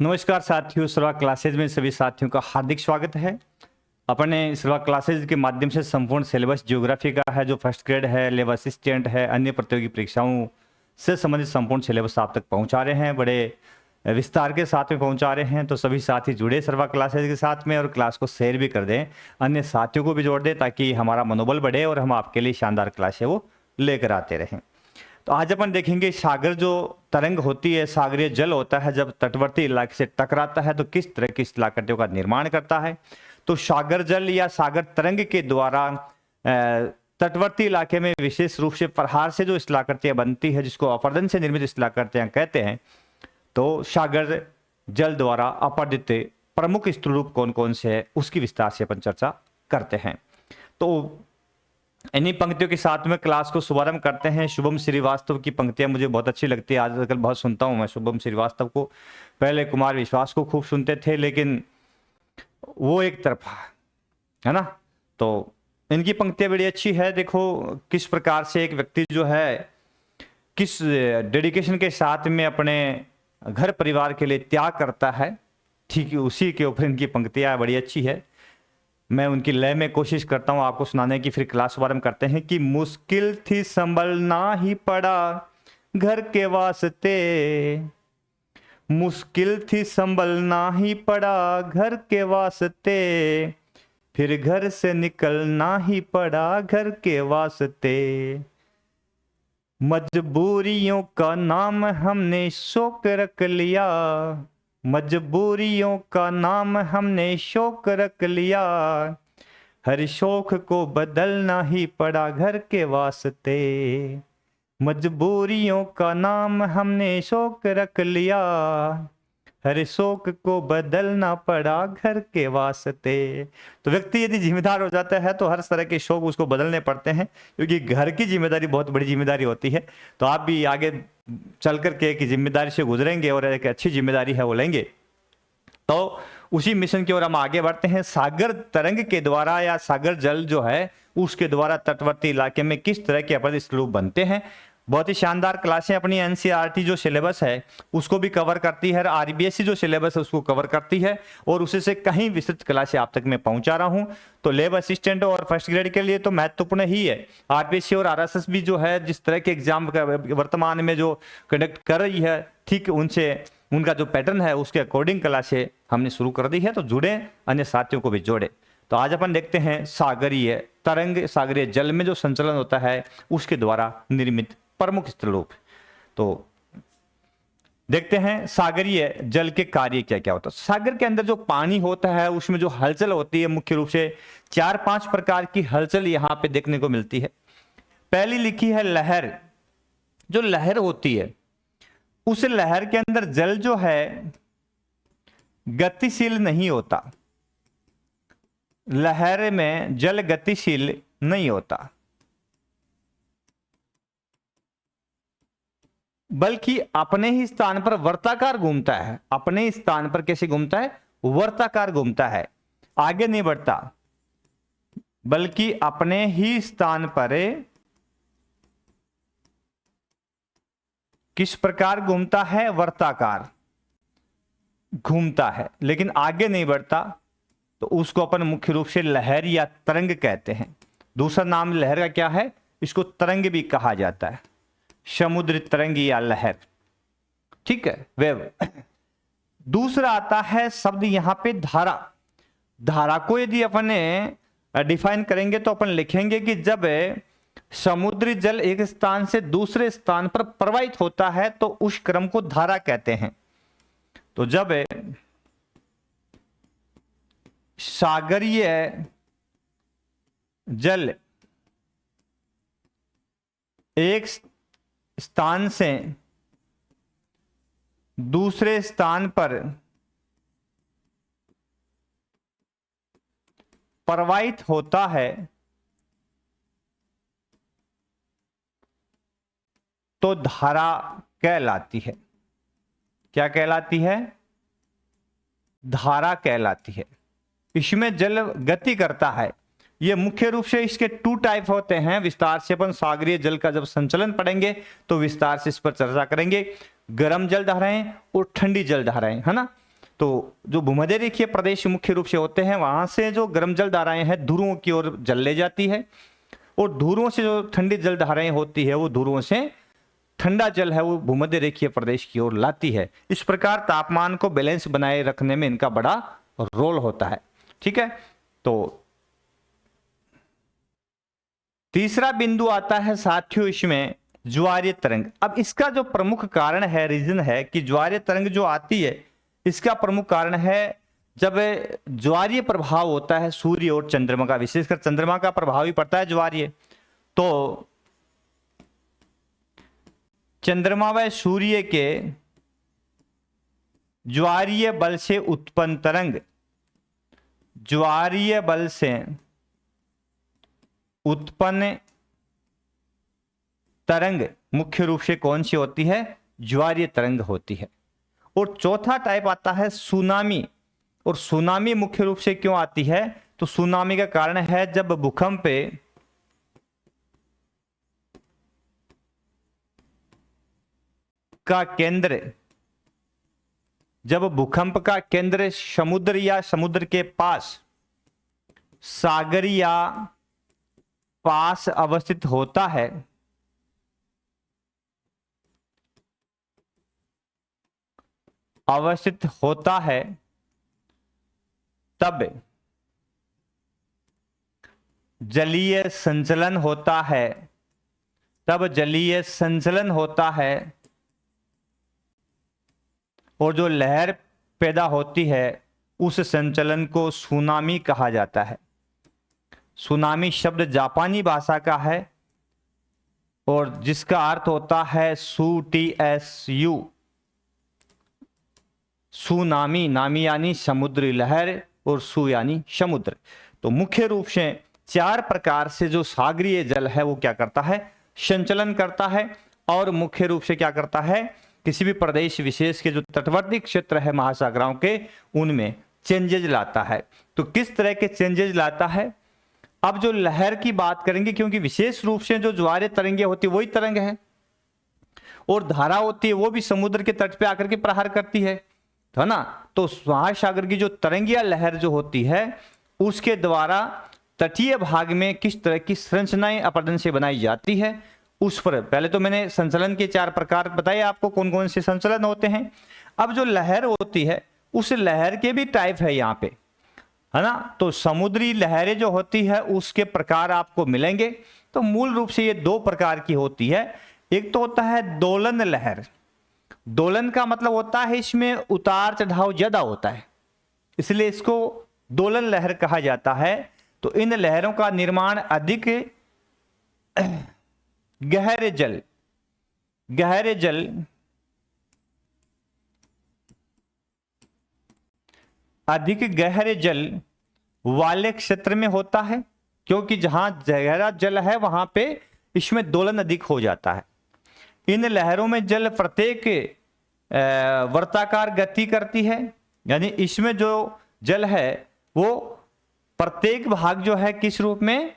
नमस्कार साथियों, सर्वा क्लासेज में सभी साथियों का हार्दिक स्वागत है। अपने सर्वा क्लासेज के माध्यम से संपूर्ण सिलेबस ज्योग्राफी का है, जो फर्स्ट ग्रेड है, लेबर असिस्टेंट है, अन्य प्रतियोगी परीक्षाओं से संबंधित संपूर्ण सिलेबस आप तक पहुंचा रहे हैं। बड़े विस्तार के साथ में पहुंचा रहे हैं, तो सभी साथी जुड़े सर्वा क्लासेज के साथ में और क्लास को शेयर भी कर दें, अन्य साथियों को भी जोड़ दें, ताकि हमारा मनोबल बढ़े और हम आपके लिए शानदार क्लास है वो लेकर आते रहें। तो आज अपन देखेंगे सागर जो तरंग होती है, सागरीय जल होता है, जब तटवर्ती इलाके से टकराता है तो किस तरह की स्थलाकृतियों का निर्माण करता है। तो सागर जल या सागर तरंग के द्वारा तटवर्ती इलाके में विशेष रूप से प्रहार से जो स्थलाकृतियां बनती है, जिसको अपरदन से निर्मित स्थलाकृतियां कहते हैं, तो सागर जल द्वारा अपरदित प्रमुख स्थलरूप कौन कौन से है उसकी विस्तार से अपन चर्चा करते हैं। तो इन्हीं पंक्तियों के साथ में क्लास को शुभारंभ करते हैं। शुभम श्रीवास्तव की पंक्तियां मुझे बहुत अच्छी लगती है, आजकल बहुत सुनता हूं मैं शुभम श्रीवास्तव को। पहले कुमार विश्वास को खूब सुनते थे, लेकिन वो एक तरफा है ना। तो इनकी पंक्तियां बड़ी अच्छी है। देखो किस प्रकार से एक व्यक्ति जो है किस डेडिकेशन के साथ में अपने घर परिवार के लिए त्याग करता है, ठीक उसी के ऊपर इनकी पंक्तियां बड़ी अच्छी है। मैं उनकी लय में कोशिश करता हूं आपको सुनाने की, फिर क्लास शुभारंभ करते हैं। कि मुश्किल थी संभलना ही पड़ा घर के वास्ते, मुश्किल थी संभलना ही पड़ा घर के वास्ते, फिर घर से निकलना ही पड़ा घर के वास्ते, मजबूरियों का नाम हमने शौक रख लिया, मजबूरियों का नाम हमने शौक रख लिया, हर शौक को बदलना ही पड़ा घर के वास्ते, मजबूरियों का नाम हमने शौक रख लिया, हर शौक को बदलना पड़ा घर के वास्ते। तो व्यक्ति यदि जिम्मेदार हो जाता है तो हर तरह के शौक उसको बदलने पड़ते हैं, क्योंकि घर की जिम्मेदारी बहुत बड़ी जिम्मेदारी होती है। तो आप भी आगे चल करके एक जिम्मेदारी से गुजरेंगे और एक अच्छी जिम्मेदारी है वो लेंगे। तो उसी मिशन की ओर हम आगे बढ़ते हैं। सागर तरंग के द्वारा या सागर जल जो है उसके द्वारा तटवर्ती इलाके में किस तरह के अपरदित स्थलरूप बनते हैं। बहुत ही शानदार क्लासें अपनी एनसीईआरटी जो सिलेबस है उसको भी कवर करती है, आरबीएससी जो सिलेबस है उसको कवर करती है, और उसी से कहीं विस्तृत क्लासें आप तक मैं पहुंचा रहा हूं। तो लेब असिस्टेंट और फर्स्ट ग्रेड के लिए तो महत्वपूर्ण ही है। आरपीएससी और आरएसएस भी जो है जिस तरह के एग्जाम वर्तमान में जो कंडक्ट कर रही है, ठीक उनसे उनका जो पैटर्न है उसके अकॉर्डिंग क्लासें हमने शुरू कर दी है। तो जुड़े, अन्य साथियों को भी जोड़े। तो आज अपन देखते हैं सागरीय तरंग, सागरीय जल में जो संचलन होता है उसके द्वारा निर्मित प्रमुख स्थलरूप। तो देखते हैं सागरीय जल के कार्य क्या क्या होता है। सागर के अंदर जो पानी होता है उसमें जो हलचल होती है, मुख्य रूप से 4-5 प्रकार की हलचल यहां पे देखने को मिलती है। पहली लिखी है लहर। जो लहर होती है उस लहर के अंदर जल जो है गतिशील नहीं होता, लहर में जल गतिशील नहीं होता, बल्कि अपने ही स्थान पर वर्ताकार घूमता है। अपने ही स्थान पर कैसे घूमता है? वर्ताकार घूमता है, आगे नहीं बढ़ता, बल्कि अपने ही स्थान पर किस प्रकार घूमता है? वर्ताकार घूमता है, लेकिन आगे नहीं बढ़ता। तो उसको अपन मुख्य रूप से लहर या तरंग कहते हैं। दूसरा नाम लहर का क्या है? इसको तरंग भी कहा जाता है, समुद्र तरंग या लहर, ठीक है, वेव। दूसरा आता है शब्द यहां पे धारा। धारा को यदि अपन डिफाइन करेंगे तो अपन लिखेंगे कि जब समुद्री जल एक स्थान से दूसरे स्थान पर प्रवाहित होता है तो उस क्रम को धारा कहते हैं। तो जब सागरीय जल एक स्थान से दूसरे स्थान पर प्रवाहित होता है तो धारा कहलाती है। क्या कहलाती है? धारा कहलाती है। इसमें जल गति करता है। ये मुख्य रूप से इसके 2 टाइप होते हैं। विस्तार से अपन सागरीय जल का जब संचलन पढ़ेंगे तो विस्तार से इस पर चर्चा करेंगे। गर्म जल धाराएं और ठंडी जल धाराएं, है ना। तो जो भूमध्य रेखीय प्रदेश मुख्य रूप से होते हैं, वहां से जो गर्म जल धाराएं हैं ध्रुवों की ओर जल ले जाती है, और ध्रुवों से जो ठंडी जल धाराएं होती है वो ध्रुवों से ठंडा जल है वो भूमध्य रेखीय प्रदेश की ओर लाती है। इस प्रकार तापमान को बैलेंस बनाए रखने में इनका बड़ा रोल होता है। ठीक है, तो तीसरा बिंदु आता है साथियों इसमें ज्वारीय तरंग। अब इसका जो प्रमुख कारण है, रीजन है कि ज्वारीय तरंग जो आती है, इसका प्रमुख कारण है जब ज्वारीय प्रभाव होता है सूर्य और चंद्रमा का, विशेषकर चंद्रमा का प्रभाव ही पड़ता है ज्वारीय। तो चंद्रमा व सूर्य के ज्वारीय बल से उत्पन्न तरंग, ज्वारीय बल से उत्पन्न तरंग मुख्य रूप से कौन सी होती है? ज्वारीय तरंग होती है। और चौथा टाइप आता है सुनामी। और सुनामी मुख्य रूप से क्यों आती है? तो सुनामी का कारण है जब भूकंप का केंद्र, जब भूकंप का केंद्र समुद्र या समुद्र के पास, सागर या पास अवस्थित होता है, अवस्थित होता है, तब जलीय संचलन होता है, तब जलीय संचलन होता है, और जो लहर पैदा होती है उस संचलन को सुनामी कहा जाता है। सुनामी शब्द जापानी भाषा का है और जिसका अर्थ होता है SU, सुनामी, नामी यानी समुद्री लहर और सु यानी समुद्र। तो मुख्य रूप से 4 प्रकार से जो सागरीय जल है वो क्या करता है? संचलन करता है, और मुख्य रूप से क्या करता है? किसी भी प्रदेश विशेष के जो तटवर्ती क्षेत्र है महासागरों के, उनमें चेंजेज लाता है। तो किस तरह के चेंजेज लाता है? अब जो लहर की बात करेंगे, क्योंकि विशेष रूप से जो ज्वारीय तरंगे होती है वही तरंग है, और धारा होती है वो भी समुद्र के तट पे आकर के प्रहार करती है ना। तो महासागर की जो तरंगिया लहर जो होती है उसके द्वारा तटीय भाग में किस तरह की संरचनाएं अपरदन से बनाई जाती है, उस पर पहले तो मैंने संचलन के 4 प्रकार बताए आपको, कौन कौन से संचलन होते हैं। अब जो लहर होती है उस लहर के भी टाइप है यहाँ पे, है ना। तो समुद्री लहरें जो होती है उसके प्रकार आपको मिलेंगे। तो मूल रूप से ये 2 प्रकार की होती है। एक तो होता है दोलन लहर। दोलन का मतलब होता है इसमें उतार चढ़ाव ज्यादा होता है, इसलिए इसको दोलन लहर कहा जाता है। तो इन लहरों का निर्माण अधिक गहरे जल अधिक गहरे जल वाले क्षेत्र में होता है, क्योंकि जहां गहरा जल है वहां पे इसमें दोलन अधिक हो जाता है। इन लहरों में जल प्रत्येक वर्ताकार गति करती है, यानी इसमें जो जल है वो प्रत्येक भाग जो है किस रूप में?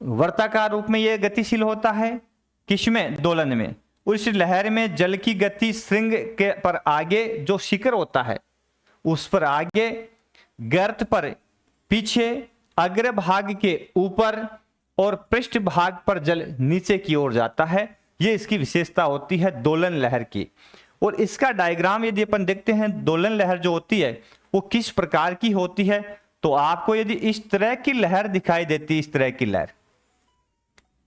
वर्ताकार रूप में ये गतिशील होता है। किसमें? दोलन में। उस लहर में जल की गति श्रृंग के पर आगे जो शिखर होता है उस पर आगे, गर्त पर पीछे, अग्र भाग के ऊपर और पृष्ठ भाग पर जल नीचे की ओर जाता है। ये इसकी विशेषता होती है दोलन लहर की। और इसका डायग्राम यदि अपन देखते हैं, दोलन लहर जो होती है वो किस प्रकार की होती है, तो आपको यदि इस तरह की लहर दिखाई देती है, इस तरह की लहर,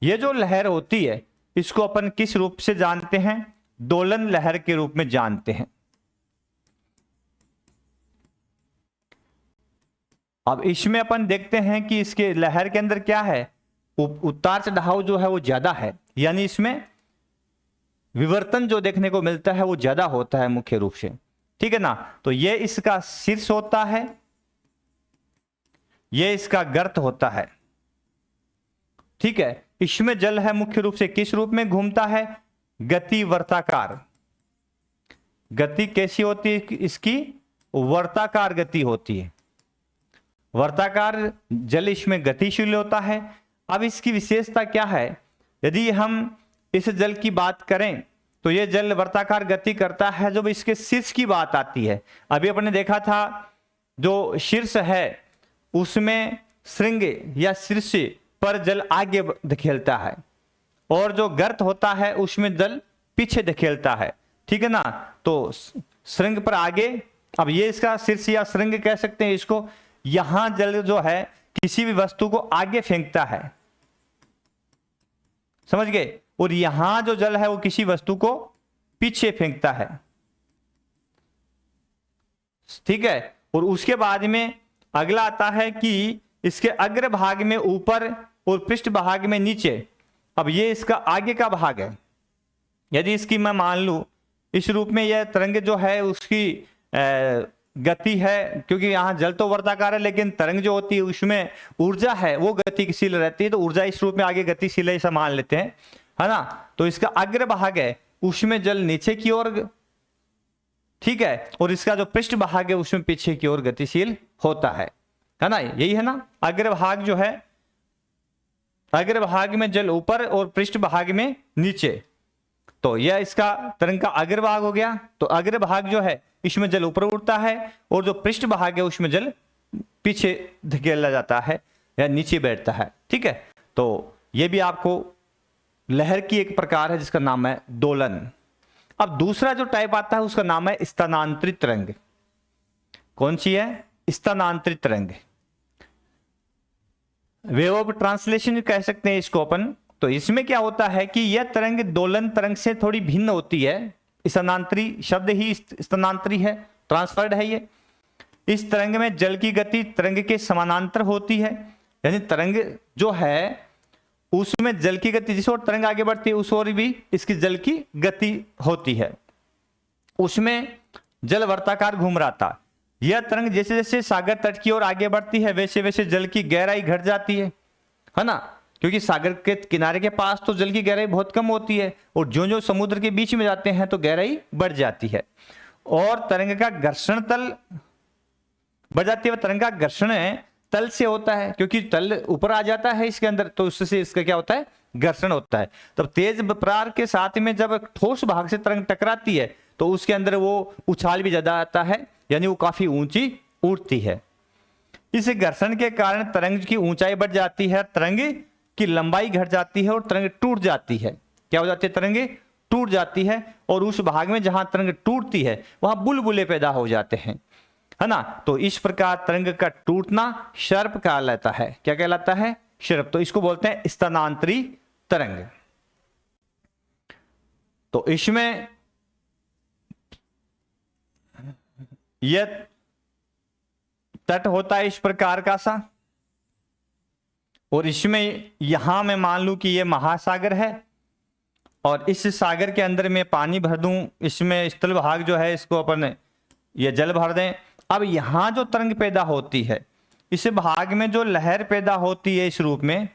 ये जो लहर होती है इसको अपन किस रूप से जानते हैं? दोलन लहर के रूप में जानते हैं। अब इसमें अपन देखते हैं कि इसके लहर के अंदर क्या है? उतार चढ़ाव जो है वो ज्यादा है, यानी इसमें विवर्तन जो देखने को मिलता है वो ज्यादा होता है मुख्य रूप से, ठीक है ना। तो ये इसका शीर्ष होता है, ये इसका गर्त होता है, ठीक है। इसमें जल है मुख्य रूप से किस रूप में घूमता है? गति वर्ताकार। गति कैसी होती है इसकी? वर्ताकार गति होती है। वर्ताकार जल इसमें गतिशील होता है। अब इसकी विशेषता क्या है? यदि हम इस जल की बात करें तो ये जल वर्ताकार गति करता है जब इसके शीर्ष की बात आती है। अभी अपने देखा था जो शीर्ष है उसमें श्रृंग या शीर्ष पर जल आगे धकेलता है और जो गर्त होता है उसमें जल पीछे धकेलता है, ठीक है ना। तो श्रृंग पर आगे, अब ये इसका शीर्ष या श्रृंग कह सकते हैं इसको। यहां जल जो है किसी भी वस्तु को आगे फेंकता है, समझ गए, और यहां जो जल है वो किसी वस्तु को पीछे फेंकता है, ठीक है। और उसके बाद में अगला आता है कि इसके अग्र भाग में ऊपर और पृष्ठ भाग में नीचे। अब ये इसका आगे का भाग है। यदि इसकी मैं मान लूं इस रूप में, यह तरंग जो है उसकी गति है, क्योंकि यहाँ जल तो वर्ताकार है लेकिन तरंग जो होती है उसमें ऊर्जा है वो गतिशील रहती है, तो ऊर्जा इस रूप में आगे गतिशील है ऐसा मान लेते हैं, है ना। तो इसका अग्र भाग है उसमें जल नीचे की ओर, ठीक है, और इसका जो पृष्ठ भाग है उसमें पीछे की ओर गतिशील होता है ना। यही है ना, अग्र भाग जो है, अग्र भाग में जल ऊपर और पृष्ठ भाग में नीचे। तो यह इसका तरंग का अग्र भाग हो गया। तो अग्र भाग जो है इसमें जल ऊपर उड़ता है और जो पृष्ठ भाग है उसमें जल पीछे धकेला जाता है या नीचे बैठता है, ठीक है। तो यह भी आपको लहर की एक प्रकार है जिसका नाम है दोलन। अब दूसरा जो टाइप आता है उसका नाम है स्थानांतरित तरंग। कौन सी है? स्थानांतरित तरंग, वेव ऑफ ट्रांसलेशन कह सकते हैं इसको अपन। तो इसमें क्या होता है कि यह तरंग दोलन तरंग से थोड़ी भिन्न होती है। स्थानांतरी शब्द ही स्थानांतरी है, ट्रांसफर्ड है ये। इस तरंग में जल की गति तरंग के समानांतर होती है, यानी तरंग जो है उसमें जल की गति जिस ओर तरंग आगे बढ़ती है उस ओर भी इसकी जल की गति होती है। उसमें जल वर्ताकार घूम रहा था। यह तरंग जैसे जैसे सागर तट की ओर आगे बढ़ती है वैसे वैसे जल की गहराई घट जाती है ना, क्योंकि सागर के किनारे के पास तो जल की गहराई बहुत कम होती है और जो जो समुद्र के बीच में जाते हैं तो गहराई बढ़ जाती है। और तरंग का घर्षण तल बढ़ जाती है। तरंग का घर्षण तल से होता है, क्योंकि तल ऊपर आ जाता है इसके अंदर, तो उससे इसका क्या होता है? घर्षण होता है। तब तेज प्रवाह के साथ में जब ठोस भाग से तरंग टकराती है तो उसके अंदर वो उछाल भी ज्यादा आता है, यानी वो काफी ऊंची उड़ती है। इस घर्षण के कारण तरंग की ऊंचाई बढ़ जाती है, तरंग की लंबाई घट जाती है और तरंग टूट जाती है। क्या हो जाती है? तरंग टूट जाती है और उस भाग में जहां तरंग टूटती है वहां बुलबुले पैदा हो जाते हैं, है ना। तो इस प्रकार तरंग का टूटना शर्प कहलाता है। क्या कहलाता है? शर्प। तो इसको बोलते हैं स्थानांतरी तरंग। तो इसमें यह तट होता है इस प्रकार का सा, और इसमें यहां मैं मान लूं कि यह महासागर है और इस सागर के अंदर में पानी भर दूं, इसमें स्थल भाग जो है इसको अपन ये जल भर दें। अब यहां जो तरंग पैदा होती है इस भाग में जो लहर पैदा होती है इस रूप में,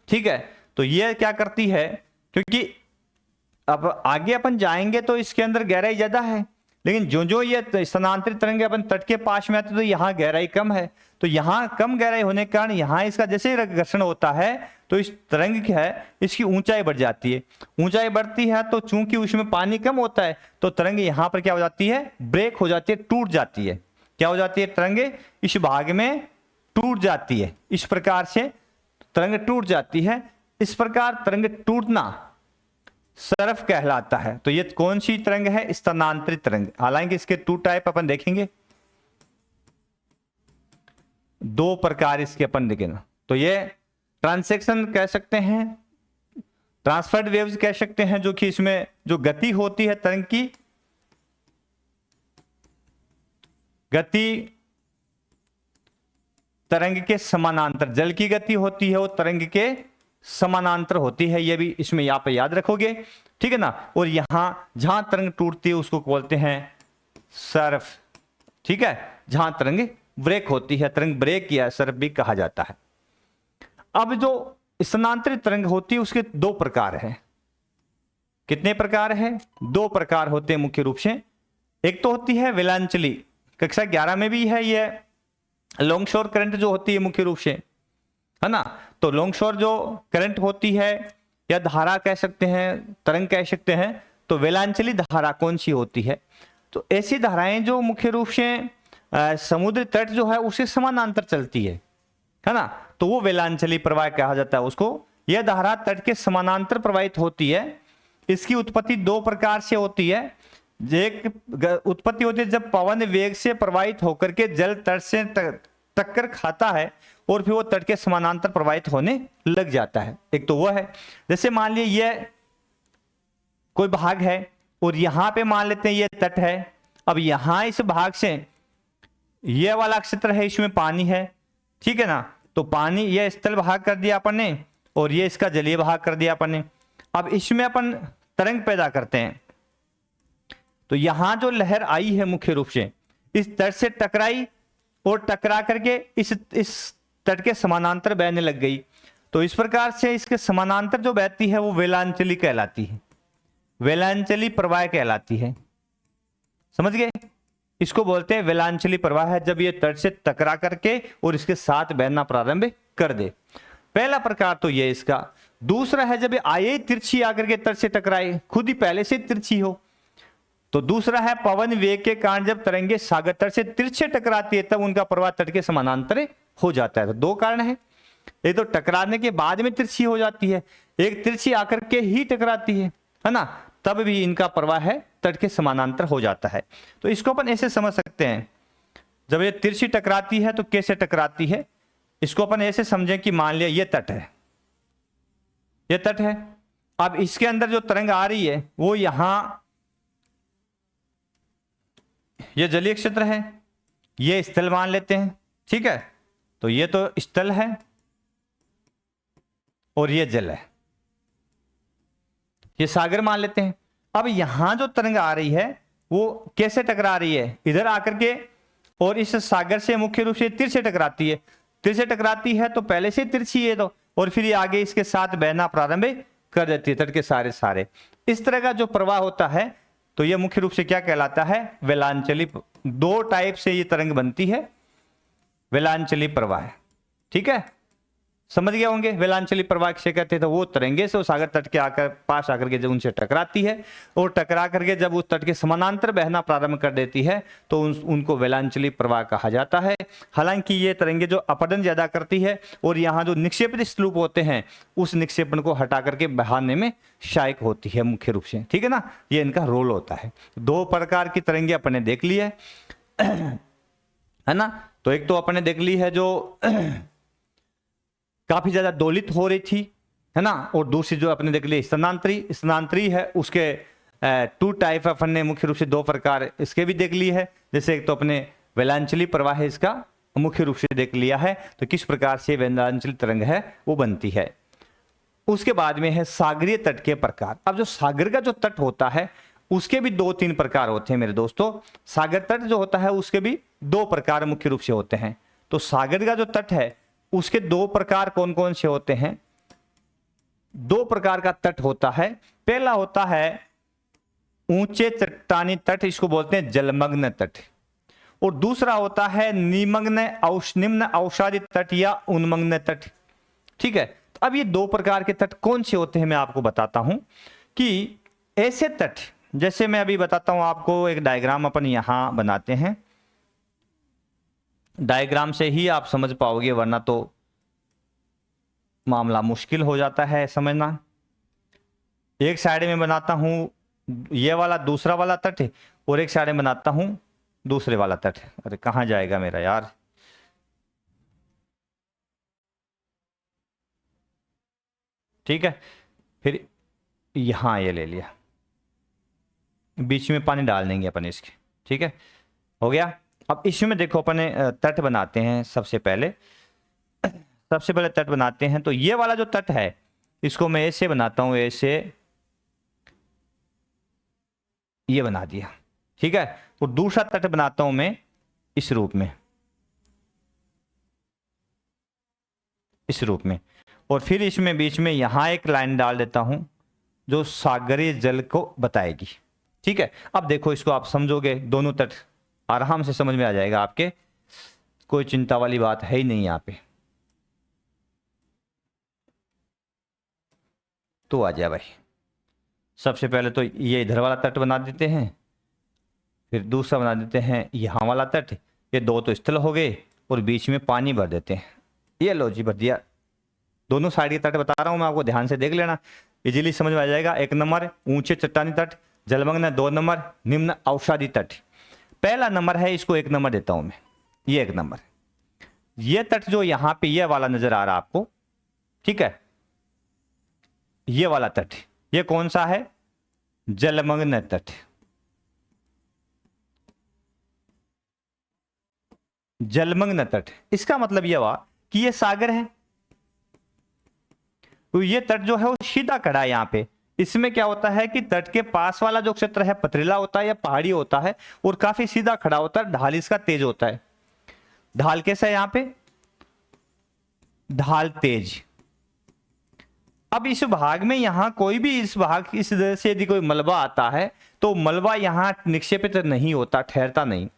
ठीक है, तो यह क्या करती है, क्योंकि अब आगे अपन जाएंगे तो इसके अंदर गहराई ज्यादा है, लेकिन जो जो ये स्थानांतरित तरंगे अपन तट के पास में आते तो यहाँ गहराई कम है। तो यहाँ कम गहराई होने के कारण यहाँ इसका जैसे ही घर्षण होता है तो इस तरंग की है इसकी ऊंचाई बढ़ जाती है। ऊंचाई बढ़ती है तो चूंकि उसमें पानी कम होता है तो तरंग यहाँ पर क्या हो जाती है? ब्रेक हो जाती है, टूट जाती है। क्या हो जाती है? तरंग इस भाग में टूट जाती है। इस प्रकार से तरंग टूट जाती है। इस प्रकार तरंग टूटना सरफ कहलाता है। तो ये कौन सी तरंग है? स्थानांतरित तरंग। हालांकि इसके टू टाइप अपन देखेंगे, दो प्रकार इसके अपन देखेंगे। तो ये ट्रांसेक्शन कह सकते हैं, ट्रांसफर्ड वेव्स कह सकते हैं, जो कि इसमें जो गति होती है तरंग की, गति तरंग के समानांतर, जल की गति होती है वो तरंग के समानांतर होती है। ये भी इसमें यहां पे याद रखोगे, ठीक है ना। और यहां जहां तरंग टूटती है उसको बोलते हैं सर्फ, ठीक है। जहां तरंग ब्रेक होती है, तरंग ब्रेक या सर्फ भी कहा जाता है। अब जो स्थानांतरित तरंग होती है उसके दो प्रकार हैं। कितने प्रकार है? दो प्रकार होते हैं मुख्य रूप से। एक तो होती है विलांचली, कक्षा 11 में भी है ये लॉन्ग शोर करंट जो होती है मुख्य रूप से, है ना। तो लॉन्ग शोर जो करंट होती है या धारा कह सकते हैं, तरंग कह सकते हैं, तो वेलांचली धारा कौन सी होती है? तो ऐसी धाराएं जो मुख्य रूप से समुद्र तट जो है उससे समानांतर चलती है ना, तो वो वेलांचली प्रवाह कहा जाता है उसको। यह धारा तट के समानांतर प्रवाहित होती है। इसकी उत्पत्ति दो प्रकार से होती है। एक उत्पत्ति होती है जब पवन वेग से प्रवाहित होकर के जल तट से टक्कर खाता है और फिर वो तट के समानांतर प्रवाहित होने लग जाता है। एक तो वो है, जैसे मान लीजिए ये कोई भाग है और यहां पे मान लेते हैं ये तट है। अब यहां इस भाग से ये वाला क्षेत्र है, इसमें पानी है, ठीक है ना, तो पानी ये स्थल भाग कर दिया अपन ने और ये इसका जलीय भाग कर दिया अपन ने। अब इसमें अपन तरंग पैदा करते हैं, तो यहां जो लहर आई है मुख्य रूप से इस तट से टकराई और टकरा करके इस तट के समानांतर बहने लग गई। तो इस प्रकार से इसके समानांतर जो बहती है वो वेलांचली कहलाती है, वेलांचली प्रवाह कहलाती है। समझ गए? इसको बोलते हैं वेलांचली प्रवाह है, जब ये तट से टकरा करके और इसके साथ बहना प्रारंभ कर दे। पहला प्रकार तो ये इसका। दूसरा है जब ये आए तिरछी आकर के तट से टकराए, खुद ही पहले से तिरछी हो। तो दूसरा है पवन वेग के कारण जब तरंगे सागर तट से तिरछे टकराती है तब उनका प्रवाह तट के समानांतर हो जाता है। तो दो कारण है, एक तो टकराने के बाद में तिरछी हो जाती है, एक तिरछी आकर के ही टकराती है ना, तब भी इनका प्रवाह है तट के समानांतर हो जाता है। तो इसको अपन ऐसे समझ सकते हैं, जब ये तिरछी टकराती है तो कैसे टकराती है, इसको अपन ऐसे समझें कि मान लिया ये तट है, ये तट है। अब इसके अंदर जो तरंग आ रही है वो यहां, ये जलीय क्षेत्र है, ये स्थल मान लेते हैं, ठीक है, तो ये तो स्थल है और ये जल है, ये सागर मान लेते हैं। अब यहां जो तरंग आ रही है वो कैसे टकरा रही है, इधर आकर के और इस सागर से मुख्य रूप से तिरछे टकराती है। तिरछे टकराती है तो पहले से तिरछी है तो, और फिर ये आगे इसके साथ बहना प्रारंभ कर देती है तट के सारे। इस तरह का जो प्रवाह होता है तो ये मुख्य रूप से क्या कहलाता है, वेलांचली। दो टाइप से ये तरंग बनती है, वेलांचली प्रवाह, ठीक है, समझ गए होंगे। वेलांचली प्रवाह किसे कहते हैं, तो वो तरंगे से सागर तट के आकर पास आकर के जब उनसे टकराती है और टकरा करके जब उस तट के समानांतर बहना प्रारंभ कर देती है तो उनको वेलांचली प्रवाह कहा जाता है। हालांकि ये तरंगे जो अपरदन ज्यादा करती है और यहाँ जो निक्षेपित स्लूप होते हैं उस निक्षेपण को हटा करके बहाने में सहायक होती है मुख्य रूप से, ठीक है ना, ये इनका रोल होता है। दो प्रकार की तरंगे अपने देख ली है ना। तो एक तो अपने देख ली है जो काफी ज्यादा दोलित हो रही थी, है ना, और दूसरी जो अपने देख ली स्थानांतरी है, उसके टू टाइप अपन ने मुख्य रूप से दो प्रकार इसके भी देख ली है। जैसे एक तो अपने वेलांचली प्रवाह है, इसका मुख्य रूप से देख लिया है, तो किस प्रकार से वेलांचली तरंग है वो बनती है। उसके बाद में है सागरीय तट के प्रकार। अब जो सागर का जो तट होता है उसके भी दो तीन प्रकार होते हैं मेरे दोस्तों। सागर तट जो होता है उसके भी दो प्रकार मुख्य रूप से होते हैं। तो सागर का जो तट है उसके दो प्रकार कौन कौन से होते हैं, दो प्रकार का तट होता है। पहला होता है ऊंचे चट्टानी तट, इसको बोलते हैं जलमग्न तट, और दूसरा होता है निमग्न निम्न अवसादी तट या उन्मग्न तट, ठीक है। तो अब ये दो प्रकार के तट कौन से होते हैं मैं आपको बताता हूं कि ऐसे तट, जैसे मैं अभी बताता हूं आपको, एक डायग्राम अपन यहां बनाते हैं, डायग्राम से ही आप समझ पाओगे वरना तो मामला मुश्किल हो जाता है समझना। एक साइड में बनाता हूं ये वाला दूसरा वाला तट है और एक साइड में बनाता हूं दूसरे वाला तट। अरे कहां जाएगा मेरा यार, ठीक है, फिर यहां ये ले लिया, बीच में पानी डाल देंगे अपन इसके, ठीक है, हो गया। अब इसमें देखो अपने तट बनाते हैं। सबसे पहले तट बनाते हैं, तो ये वाला जो तट है इसको मैं ऐसे बनाता हूं, ऐसे ये बना दिया, ठीक है। और दूसरा तट बनाता हूं मैं इस रूप में, इस रूप में, और फिर इसमें बीच में यहां एक लाइन डाल देता हूं जो सागरीय जल को बताएगी, ठीक है। अब देखो इसको आप समझोगे, दोनों तट आराम से समझ में आ जाएगा आपके, कोई चिंता वाली बात है ही नहीं यहाँ पे। तो आ जाए भाई। सबसे पहले तो ये इधर वाला तट बना देते हैं, फिर दूसरा बना देते हैं यहाँ वाला तट। ये दो तो स्थल हो गए और बीच में पानी भर देते हैं। ये लो जी, भर दिया। दोनों साइड के तट बता रहा हूँ मैं आपको, ध्यान से देख लेना, इजीली समझ में आ जाएगा। 1 नंबर ऊंचे चट्टानी तट जलमग्न, 2 नंबर निम्न अवसादी तट। पहला नंबर है, इसको 1 नंबर देता हूं मैं, ये 1 नंबर। ये तट जो यहां पे ये वाला नजर आ रहा आपको, ठीक है, ये वाला तट, ये कौन सा है? जलमग्न तट। जलमग्न तट, इसका मतलब यह हुआ कि ये सागर है। तो ये तट जो है वो सीधा खड़ा है यहाँ पे। इसमें क्या होता है कि तट के पास वाला जो क्षेत्र है पथरीला होता है या पहाड़ी होता है और काफी सीधा खड़ा होता है, ढाल इसका तेज होता है। ढाल कैसा है यहाँ पे? ढाल तेज। अब इस भाग में यहां कोई भी इस भाग इस तरह से यदि कोई मलबा आता है तो मलबा यहां निक्षेपित नहीं होता, ठहरता नहीं,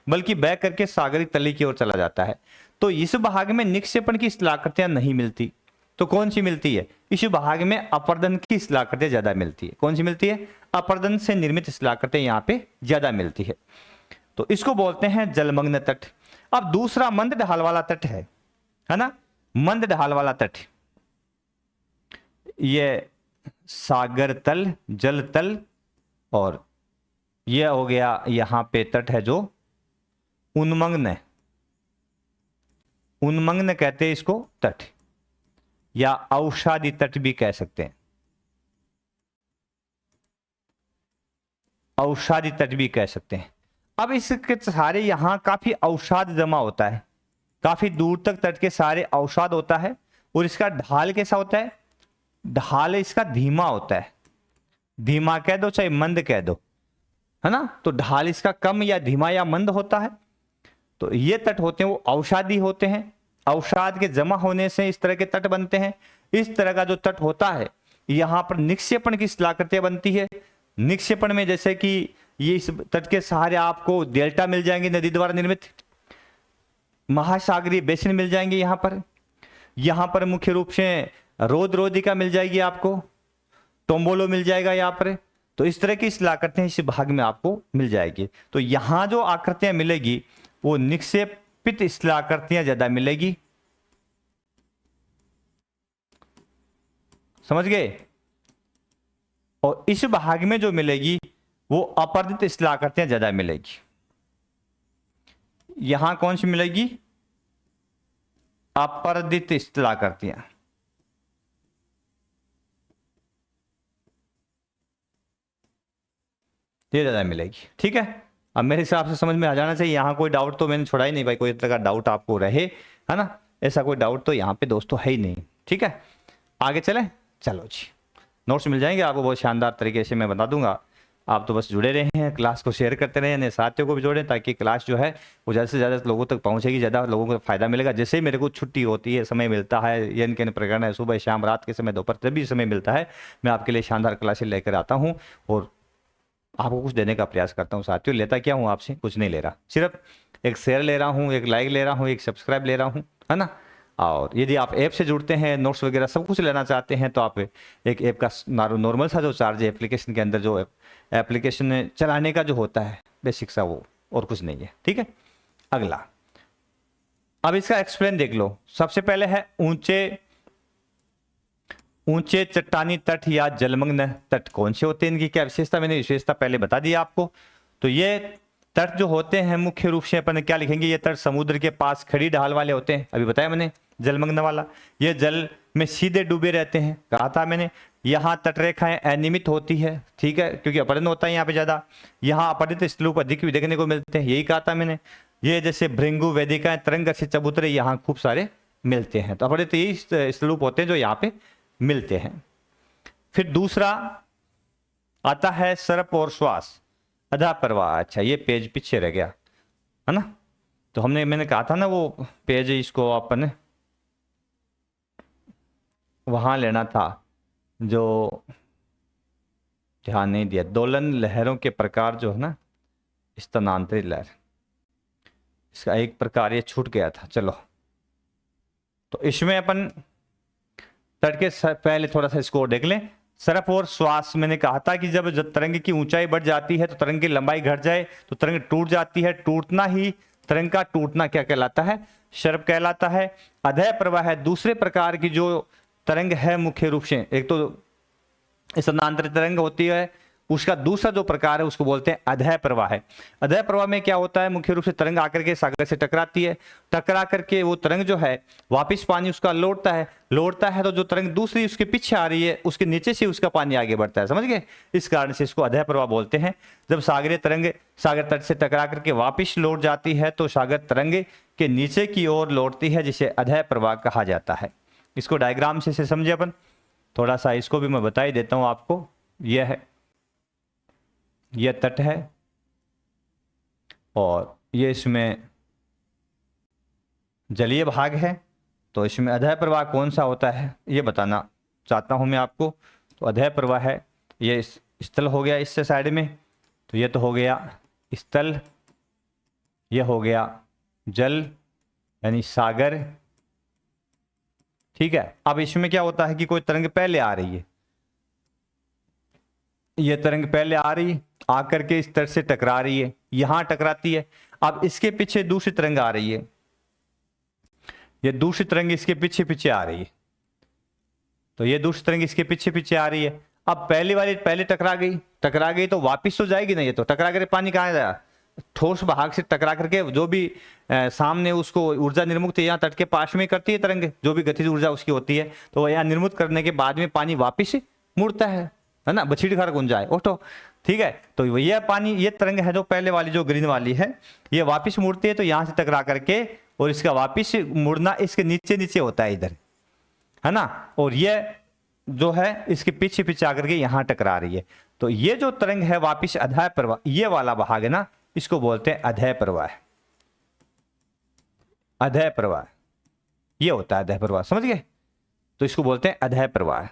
बल्कि बह करके सागरी तली की ओर चला जाता है। तो इस भाग में निक्षेपण की स्थलाकृतियां नहीं मिलती। तो कौन सी मिलती है? इस भाग में अपर्दन की स्थलाकृतियां ज्यादा मिलती है। कौन सी मिलती है? अपर्दन से निर्मित स्थलाकृतियां यहां पे ज्यादा मिलती है। तो इसको बोलते हैं जलमग्न तट। अब दूसरा मंद ढाल वाला तट है ना, मंद ढाल वाला तट, ये सागर तल, जल तल, और ये हो गया यहां पे तट है जो उन्मग्न है। उन्मग्न कहते हैं इसको तट, या अवसादी तट भी कह सकते हैं, अवसादी तट भी कह सकते हैं। अब इसके सारे यहां काफी अवसाद जमा होता है, काफी दूर तक तट के सारे अवसाद होता है। और इसका ढाल कैसा होता है? ढाल इसका धीमा होता है। धीमा कह दो चाहे मंद कह दो, है ना। तो ढाल इसका कम या धीमा या मंद होता है। तो ये तट होते हैं वो अवसादी होते हैं। अवसाद के जमा होने से इस तरह के तट बनते हैं। इस तरह का जो तट होता है यहां पर निक्षेपण की स्थलाकृतियां बनती है। निक्षेपण में जैसे कि ये इस तट के सहारे आपको डेल्टा मिल जाएंगे, नदी द्वारा निर्मित महासागरीय बेसिन मिल जाएंगे। यहां पर मुख्य रूप से रोदिका मिल जाएगी आपको, टोम्बोलो मिल जाएगा यहाँ पर। तो इस तरह की स्थलाकृतियां इस भाग में आपको मिल जाएगी। तो यहां जो आकृतियां मिलेगी वो निक्षेपित स्थलाकृतियां ज्यादा मिलेगी, समझ गए। और इस भाग में जो मिलेगी वो अपर्दित स्थलाकृतियां ज्यादा मिलेगी। यहां कौन सी मिलेगी? अपर्दित स्थलाकृतियां। ये ज्यादा मिलेगी, ठीक है। अब मेरे हिसाब से समझ में आ जाना चाहिए। यहाँ कोई डाउट तो मैंने छोड़ा ही नहीं भाई, कोई तरह का डाउट आपको रहे, है ना, ऐसा कोई डाउट तो यहाँ पे दोस्तों है ही नहीं, ठीक है। आगे चले, चलो जी। नोट्स मिल जाएंगे आपको बहुत शानदार तरीके से, मैं बता दूंगा। आप तो बस जुड़े रहे हैं, क्लास को शेयर करते रहे, अपने साथियों को भी जोड़ें, ताकि क्लास जो है वो ज़्यादा से ज़्यादा लोगों तक पहुंचेगी, ज़्यादा लोगों को फायदा मिलेगा। जैसे ही मेरे को छुट्टी होती है, समय मिलता है, यन के प्रकरण है, सुबह शाम रात के समय, दोपहर जब भी समय मिलता है, मैं आपके लिए शानदार क्लासेस लेकर आता हूँ और आपको कुछ देने का प्रयास करता हूँ साथियों। लेता क्या हूँ आपसे? कुछ नहीं ले रहा, सिर्फ एक शेयर ले रहा हूँ, एक लाइक ले रहा हूँ, एक सब्सक्राइब ले रहा हूँ, है ना। और यदि आप ऐप से जुड़ते हैं, नोट्स वगैरह सब कुछ लेना चाहते हैं, तो आप एक ऐप का नॉर्मल सा जो चार्ज है एप्लीकेशन के अंदर, जो एप्लीकेशन चलाने का जो होता है बेसिक सा, वो और कुछ नहीं है, ठीक है। अगला, अब इसका एक्सप्लेन देख लो। सबसे पहले है ऊंचे चट्टानी तट या जलमग्न तट कौन से होते हैं, इनकी क्या विशेषता, मैंने विशेषता पहले बता दी आपको। तो ये तट जो होते हैं मुख्य रूप से अपन क्या लिखेंगे, ये तट समुद्र के पास खड़ी ढाल वाले होते हैं, अभी बताया मैंने। जलमग्न वाला, ये जल में सीधे डूबे रहते हैं, कहा था मैंने। यहाँ तटरेखाएं अनियमित होती है, ठीक है, क्योंकि अपरदन होता है यहाँ पे ज्यादा। यहाँ अपरदित स्थलूप अधिक भी देखने को मिलते हैं, यही कहा था मैंने। ये जैसे भृंगु, वेदिकाएं, तरंग से चबूतरे यहाँ खूब सारे मिलते हैं। तो अपरदित यही स्थलूप होते हैं जो यहाँ पे मिलते हैं। फिर दूसरा आता है सर्प और श्वास, अधा प्रवाह। अच्छा, ये पेज पीछे रह गया, है ना। तो मैंने कहा था ना वो पेज, इसको अपन वहां लेना था, जो ध्यान नहीं दिया। दोलन लहरों के प्रकार जो है ना, स्थानांतरित लहर, इसका एक प्रकार ये छूट गया था। चलो, तो इसमें अपन तट के पहले थोड़ा सा इसको देख लें। सरफ और श्वास, मैंने कहा था कि जब तरंग की ऊंचाई बढ़ जाती है तो तरंग की लंबाई घट जाए तो तरंग टूट जाती है। टूटना ही, तरंग का टूटना क्या कहलाता है? शरफ कहलाता है। अधय प्रवाह है दूसरे प्रकार की जो तरंग है मुख्य रूप से, एक तो स्थानांतरित तरंग होती है, उसका दूसरा जो प्रकार है उसको बोलते हैं अधय प्रवाह है। अधय प्रवाह में क्या होता है? मुख्य रूप से तरंग आकर के सागर से टकराती है, टकरा करके वो तरंग जो है वापिस पानी उसका लौटता है तो जो तरंग दूसरी उसके पीछे आ रही है उसके नीचे से उसका पानी आगे बढ़ता है, समझ गए? इस कारण से इसको अधय प्रवाह बोलते हैं। जब सागरीय तरंग सागर तट से टकरा करके वापिस लौट जाती है तो सागर तरंग के नीचे की ओर लौटती है, जिसे अधय प्रवाह कहा जाता है। इसको डायग्राम से समझे अपन, थोड़ा सा इसको भी मैं बता ही देता हूं आपको। यह है, यह तट है और ये इसमें जलीय भाग है, तो इसमें अधय प्रवाह कौन सा होता है ये बताना चाहता हूं मैं आपको। तो अधय प्रवाह है, ये स्थल हो गया इससे साइड में, तो ये तो हो गया स्थल, यह हो गया जल यानी सागर, ठीक है। अब इसमें क्या होता है कि कोई तरंग पहले आ रही है, ये तरंग पहले आ रही, आकर के इस तट से टकरा रही है, यहां टकराती है। अब इसके पीछे दूसरी तरंग आ रही है, ये दूसरी तरंग इसके पीछे पीछे आ रही है, तो ये दूसरी तरंग इसके पीछे पीछे आ रही है। अब पहली वाली पहले टकरा गई तो वापिस तो जाएगी ना, ये तो टकरा कर पानी कहाँ जाएगा? ठोस भाग से टकरा करके जो भी सामने उसको ऊर्जा निर्मुक्त यहाँ तट के पास में करती है तरंग, जो भी गतिज ऊर्जा उसकी होती है, तो यहाँ निर्मुक्त करने के बाद में पानी वापिस मुड़ता है ना, बछीड़ घर गुंजाए ओटो, ठीक है। तो यह पानी, ये तरंग है जो पहले वाली जो ग्रीन वाली है, ये वापिस मुड़ती है तो यहां से टकरा करके, और इसका वापिस मुड़ना इसके नीचे नीचे होता है इधर, है ना, और ये जो है इसके पीछे पीछे आकर के यहां टकरा रही है। तो ये जो तरंग है वापिस अधय प्रवाह, ये वाला भाग है ना, इसको बोलते हैं अधय प्रवाह। अधय प्रवाह ये होता है अधय प्रवाह, समझ गए? तो इसको बोलते हैं अधय प्रवाह,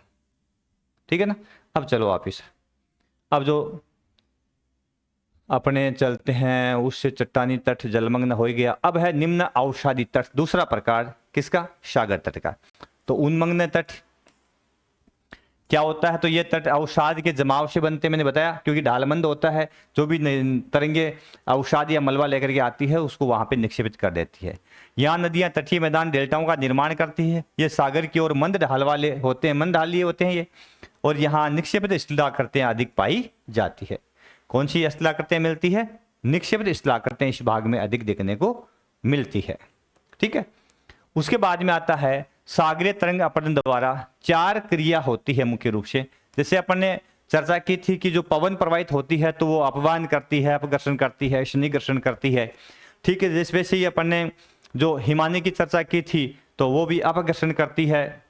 ठीक है ना। अब चलो वापिस, अब जो अपने चलते हैं उससे चट्टानी तट जलमग्न हो गया। अब है निम्न अवसादी तट, दूसरा प्रकार किसका? सागर तट का। तो उन्मग्न तट क्या होता है? तो ये तट अवसाद के जमाव से बनते, मैंने बताया, क्योंकि ढालमंद होता है, जो भी तरंगे अवसाद या मलबा लेकर के आती है उसको वहां पे निक्षेपित कर देती है। यहाँ नदियां तटीय मैदान डेल्टाओं का निर्माण करती है, ये सागर की ओर मंद ढाल वाले होते हैं, मंद ढालीय होते हैं ये, और यहाँ निक्षेपित स्थलाकृतें अधिक पाई जाती है। कौन सी स्थलाकृतें मिलती है? निक्षेपित स्थलाकृतें इस भाग में अधिक देखने को मिलती है, ठीक है। उसके बाद में आता है सागरीय तरंग अपतन द्वारा 4 क्रिया होती है मुख्य रूप से। जैसे अपन ने चर्चा की थी कि जो पवन प्रवाहित होती है तो वो अपवहन करती है, अपघर्षण करती है, शनिघर्षण करती है, ठीक है। जिस वैसे ही अपन ने जो हिमानी की चर्चा की थी तो वो भी अपघर्षण करती है,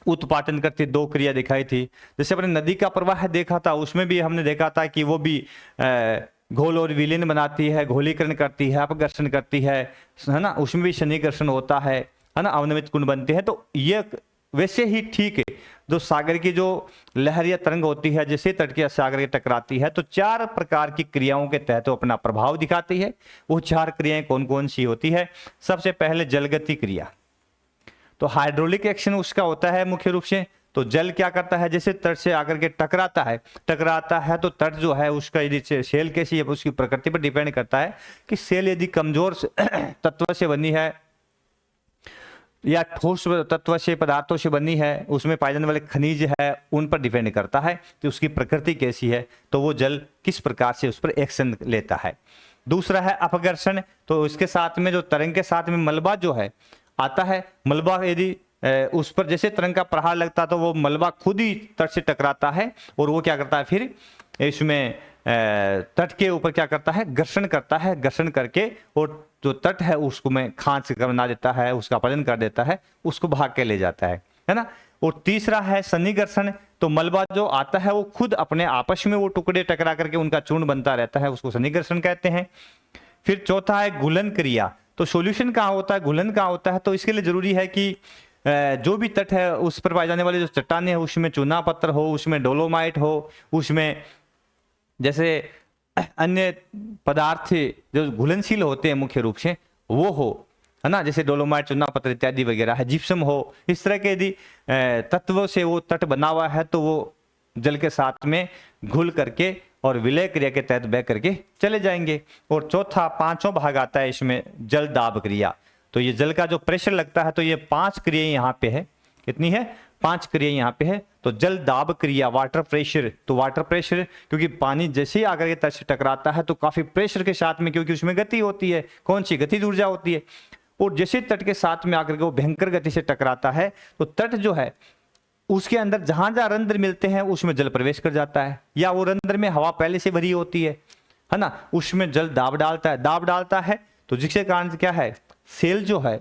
उत्पाटन करती, 2 क्रिया दिखाई थी। जैसे अपने नदी का प्रवाह देखा था, उसमें भी हमने देखा था कि वो भी घोल और विलीन बनाती है, घोलीकरण करती है, अपघर्षण करती है ना, उसमें भी शनिघर्षण होता है ना, अवनमित कुंड बनती है। तो ये वैसे ही ठीक है, जो सागर की जो लहर या तरंग होती है जैसे तट के सागर के टकराती है तो 4 प्रकार की क्रियाओं के तहत अपना प्रभाव दिखाती है। वो 4 क्रियाएं कौन कौन सी होती है? सबसे पहले जलगति क्रिया, तो हाइड्रोलिक एक्शन उसका होता है मुख्य रूप से। तो जल क्या करता है? जैसे तट से आकर के टकराता है तो तट जो है उसका यदि सेल कैसी है उसकी प्रकृति पर डिपेंड करता है कि सेल यदि कमजोर तत्व से बनी है या ठोस तत्व से, पदार्थों से बनी है, उसमें पाए जाने वाले खनिज है, उन पर डिपेंड करता है कि उसकी प्रकृति कैसी है, तो वो जल किस प्रकार से उस पर एक्शन लेता है। दूसरा है अपघर्षण, तो इसके साथ में जो तरंग के साथ में मलबा जो है आता है, मलबा यदि उस पर जैसे तरंग का प्रहार लगता है तो वो मलबा खुद ही तट से टकराता है और वो क्या करता है, फिर इसमें तट के ऊपर क्या करता है? घर्षण करता है, घर्षण करके और जो तट है उसको में खांच बना देता है, उसका अपहरण कर देता है, उसको भाग के ले जाता है ना। और तीसरा है सन्निघर्षण, तो मलबा जो आता है वो खुद अपने आपस में वो टुकड़े टकरा करके उनका चूर्ण बनता रहता है, उसको सन्निघर्षण कहते हैं। फिर चौथा है घुलन क्रिया, तो सॉल्यूशन कहाँ होता है, घुलन कहाँ होता है? तो इसके लिए जरूरी है कि जो भी तट है उस पर पाए जाने वाले जो चट्टाने हैं उसमें चूना पत्थर हो, उसमें डोलोमाइट हो, उसमें जैसे अन्य पदार्थ जो घुलनशील होते हैं मुख्य रूप से वो हो, है ना, जैसे डोलोमाइट, चूना पत्थर इत्यादि वगैरह है, जिप्सम हो, इस तरह के यदि तत्वों से वो तट बना हुआ है तो वो जल के साथ में घुल करके और विलय क्रिया के तहत बह करके चले जाएंगे। और चौथा, पांचों भाग आता है इसमें जल दाब क्रिया। तो ये जल का जो प्रेशर लगता है, तो ये 5 क्रियाएं यहाँ पे है। कितनी है? 5 क्रिया यहाँ पे है। तो जल दाब क्रिया, वाटर प्रेशर, तो वाटर प्रेशर क्योंकि पानी जैसे ही आकर के तट से टकराता है तो काफी प्रेशर के साथ में, क्योंकि उसमें गति होती है, कौन सी गतिज ऊर्जा होती है, और जैसे तट के साथ में आकर के वो भयंकर गति से टकराता है तो तट जो है उसके अंदर जहां जहां रंध्र मिलते हैं उसमें जल प्रवेश कर जाता है, या वो रंध्र में हवा पहले से भरी होती है ना, उसमें जल दाब डालता है। तो जिसके कारण क्या है, सेल जो है,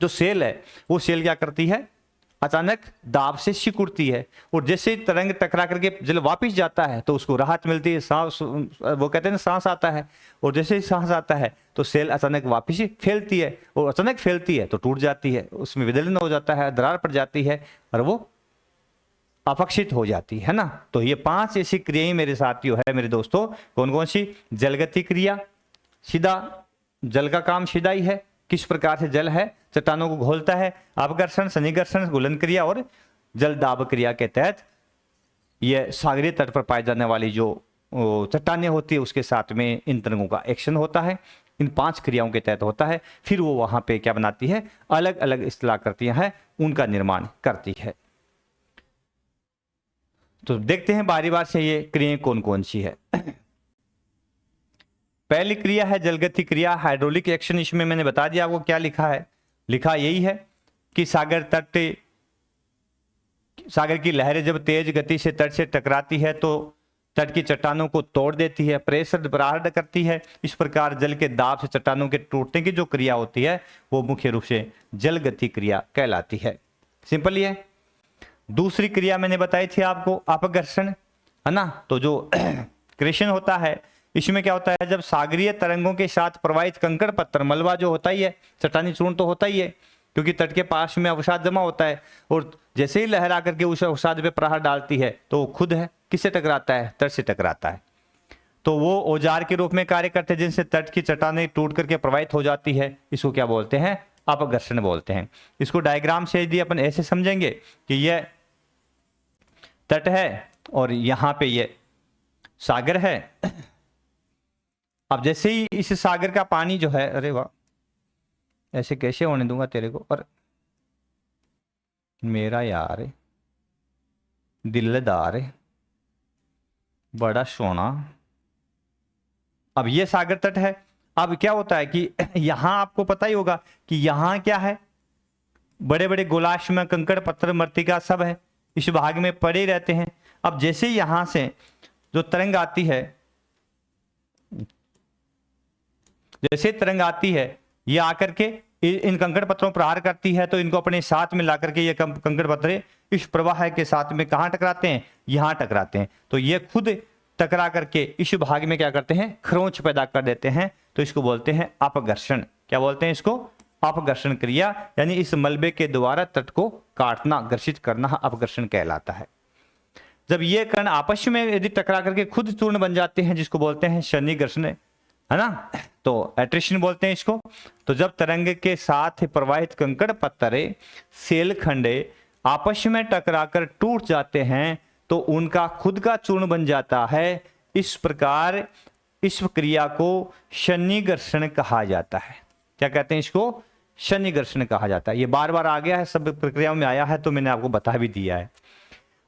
जो सेल है वो सेल क्या करती है, अचानक दाब से सिकुड़ती है, और जैसे तरंग टकरा करके जल वापस जाता है तो उसको राहत मिलती है, सांस, वो कहते हैं ना सांस आता है, और जैसे ही सांस आता है तो सेल अचानक वापस फैलती है, और अचानक फैलती है तो टूट जाती है, उसमें विदलन हो जाता है, दरार पड़ जाती है और वो अपक्षित हो जाती है ना। तो ये 5 ऐसी क्रियाएं मेरे साथियों है, मेरे दोस्तों, कौन कौन सी? जलगति क्रिया, सीधा जल का काम सीधा ही है, किस प्रकार से जल है चट्टानों को घोलता है, अपघर्षण, सन्निकर्षण, घुलन क्रिया और जल दाब क्रिया के तहत ये सागरीय तट पर पाए जाने वाली जो चट्टानें होती है उसके साथ में इन तरंगों का एक्शन होता है, इन 5 क्रियाओं के तहत होता है। फिर वो वहां पे क्या बनाती है, अलग अलग स्थलाकृतियां हैं उनका निर्माण करती है। तो देखते हैं बारी बार से ये क्रियाएं कौन कौन सी है। पहली क्रिया है जलगति क्रिया, हाइड्रोलिक एक्शन। इसमें मैंने बता दिया आपको क्या लिखा है, लिखा यही है कि सागर की लहरें जब तेज गति से तट से टकराती है तो तट की चट्टानों को तोड़ देती है, प्रेशर बराहट करती है। इस प्रकार जल के दाब से चट्टानों के टूटने की जो क्रिया होती है वो मुख्य रूप से जलगति क्रिया कहलाती है। सिंपल ही है। दूसरी क्रिया मैंने बताई थी आपको, अपघर्षण, है ना। तो जो क्रेशन होता है इसमें क्या होता है, जब सागरीय तरंगों के साथ प्रवाहित कंकड़ पत्थर, मलबा जो होता ही है, चट्टानी चूर्ण तो होता ही है क्योंकि तट के पास में अवसाद जमा होता है, और जैसे ही लहर आकर के उस अवसाद पे प्रहार डालती है तो वो खुद है किससे टकराता है, तट से टकराता है। तो वो औजार के रूप में कार्य करते हैं जिनसे तट की चट्टानें टूट करके प्रवाहित हो जाती है, इसको क्या बोलते हैं, अपघर्षण बोलते हैं। इसको डायग्राम से यदि अपन ऐसे समझेंगे कि यह तट है और यहां पे ये सागर है। अब जैसे ही इस सागर का पानी जो है, अरे वाह ऐसे कैसे होने दूंगा तेरे को, और मेरा यार दिलदार बड़ा सोना। अब ये सागर तट है। अब क्या होता है कि यहां आपको पता ही होगा कि यहां क्या है, बड़े बड़े गोलाश में कंकड़ पत्थर मृतिका सब है, इस भाग में पड़े रहते हैं। अब जैसे यहां से जो तरंग आती है, जैसे तरंग आती है ये आकर के इन कंकड़ पत्थरों पर प्रहार करती है, तो इनको अपने साथ में ला करके ये कंकड़ पत्थर इस प्रवाह के साथ में कहां टकराते हैं, यहां टकराते हैं। तो ये खुद टकरा करके इस भाग में क्या करते हैं, खरोंच पैदा कर देते हैं। तो इसको बोलते हैं अपघर्षण। क्या बोलते हैं इसको, अपघर्षण क्रिया, यानी इस मलबे के द्वारा तट को काटना, घर्षित करना अपघर्षण कहलाता है। जब ये कण आपस में यदि टकरा करके खुद चूर्ण बन जाते हैं जिसको बोलते हैं शनि घर्षण, है ना, तो एट्रिशन बोलते हैं इसको। तो जब तरंग के साथ प्रवाहित कंकड़ पत्थरे सेल खंडे आपस में टकराकर टूट जाते हैं तो उनका खुद का चूर्ण बन जाता है। इस प्रकार इस क्रिया को शनि घर्षण कहा जाता है। क्या कहते हैं इसको, शनि घर्षण कहा जाता है। ये बार बार आ गया है, सब प्रक्रियाओं में आया है, तो मैंने आपको बता भी दिया है।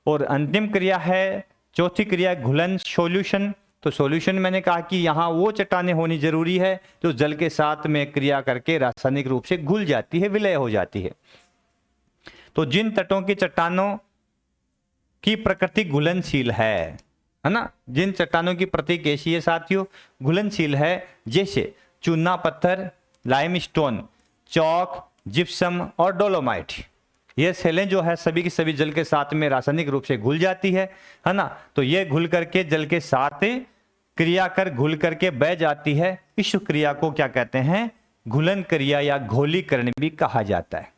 और अंतिम क्रिया है, चौथी क्रिया घुलन, सॉल्यूशन। तो सॉल्यूशन मैंने कहा कि यहाँ वो चट्टानें होनी जरूरी है जो जल के साथ में क्रिया करके रासायनिक रूप से घुल जाती है, विलय हो जाती है। तो जिन तटों की चट्टानों की प्रकृति घुलनशील है ना, जिन चट्टानों की प्रकृति कैसी है साथियों, घुलनशील है, जैसे चूना पत्थर, लाइमस्टोन, चौक, जिप्सम और डोलोमाइट, ये सेलें जो है सभी की सभी जल के साथ में रासायनिक रूप से घुल जाती है ना। तो ये घुल करके जल के साथ क्रिया कर घुल करके बह जाती है। इस क्रिया को क्या कहते हैं, घुलन क्रिया या घोलीकरण भी कहा जाता है।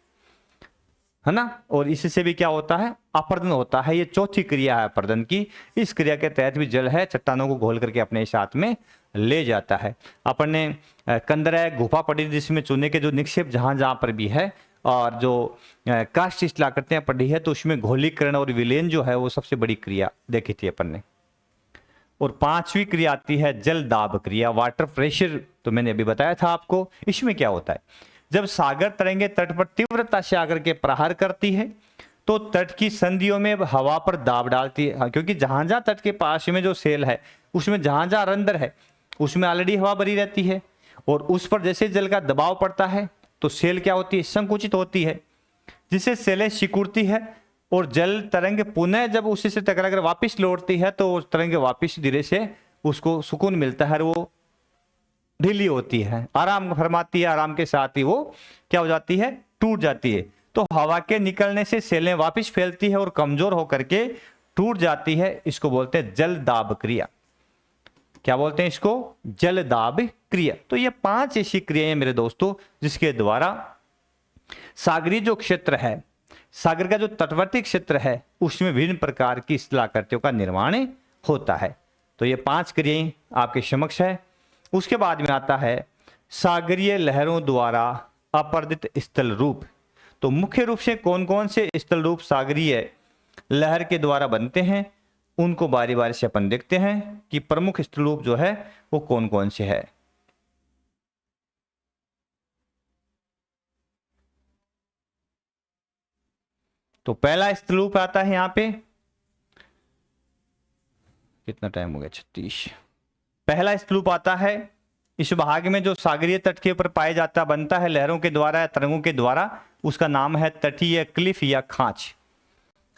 है ना। और इससे भी क्या होता है, अपर्दन होता है। ये चौथी क्रिया है अपर्दन की। इस क्रिया के तहत भी जल है चट्टानों को घोल करके अपने साथ में ले जाता है। अपन ने कंदरा गुफा पढ़ी जिसमें चूने के जो निक्षेप जहां जहां पर भी है, और जो कास्ट शिलाकृतियां पढ़ी है, तो उसमें घोलीकरण और विलयन जो है वो सबसे बड़ी क्रिया देखी थी अपन ने। और पांचवी क्रिया आती है जल दाब क्रिया, वाटर प्रेशर। तो मैंने अभी बताया था आपको। इसमें क्या होता है, जब सागर तरंगे तट पर तीव्रता से आकर के प्रहार करती है तो तट की संधियों में हवा पर दाब डालती है। क्योंकि जहां जहां तट के पास में जो सेल है उसमें जहां जहां रंध्र है उसमें ऑलरेडी हवा भरी रहती है, और उस पर जैसे जल का दबाव पड़ता है तो सेल क्या होती है, संकुचित होती है, जिससे सेलें सिकुड़ती है। और जल तरंग पुनः जब उसी से टकराकर वापस लौटती है तो तरंग वापस धीरे से उसको सुकून मिलता है, और वो ढीली होती है, आराम फरमाती है। आराम के साथ ही वो क्या हो जाती है, टूट जाती है। तो हवा के निकलने से सेलें वापस फैलती है और कमजोर होकर के टूट जाती है। इसको बोलते हैं जल दाब क्रिया। क्या बोलते हैं इसको, जल दाब क्रिया। तो ये 5 ऐसी क्रियाएं मेरे दोस्तों जिसके द्वारा सागरीय जो क्षेत्र है, सागर का जो तटवर्ती क्षेत्र है, उसमें विभिन्न प्रकार की शिलाकृतियों का निर्माण होता है। तो ये 5 क्रियाएं आपके समक्ष है। उसके बाद में आता है सागरीय लहरों द्वारा अपर्दित स्थल रूप। तो मुख्य रूप से कौन कौन से स्थल रूप सागरीय लहर के द्वारा बनते हैं, उनको बारी बारी से अपन देखते हैं कि प्रमुख स्थल रूप जो है वो कौन कौन से है। तो पहला स्थल रूप आता है यहां पे, कितना टाइम हो गया, 36। पहला स्थल रूप आता है इस भाग में जो सागरीय तट के ऊपर पाया जाता बनता है लहरों के द्वारा या तरंगों के द्वारा, उसका नाम है तटीय क्लिफ या खांच,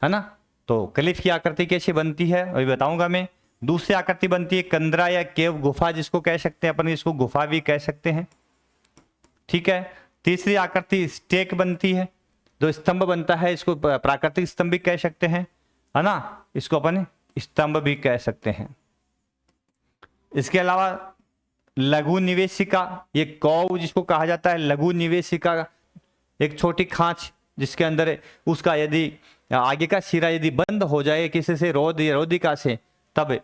है ना। तो क्लिफ की आकृति कैसे बनती है अभी बताऊंगा मैं। दूसरी आकृति बनती है कंदरा या केव गुफा, जिसको कह सकते हैं अपन, इसको गुफा भी कह सकते हैं, ठीक है। तीसरी आकृति स्टेक बनती है, जो स्तंभ बनता है, इसको प्राकृतिक स्तंभ भी कह सकते हैं, है ना। इसको अपन स्तंभ भी कह सकते हैं। इसके अलावा लघु निवेशिका, ये कौ जिसको कहा जाता है, लघु निवेशिका एक छोटी खांच जिसके अंदर उसका यदि आगे का सिरा यदि बंद हो जाए किसी से रोधिका से, तब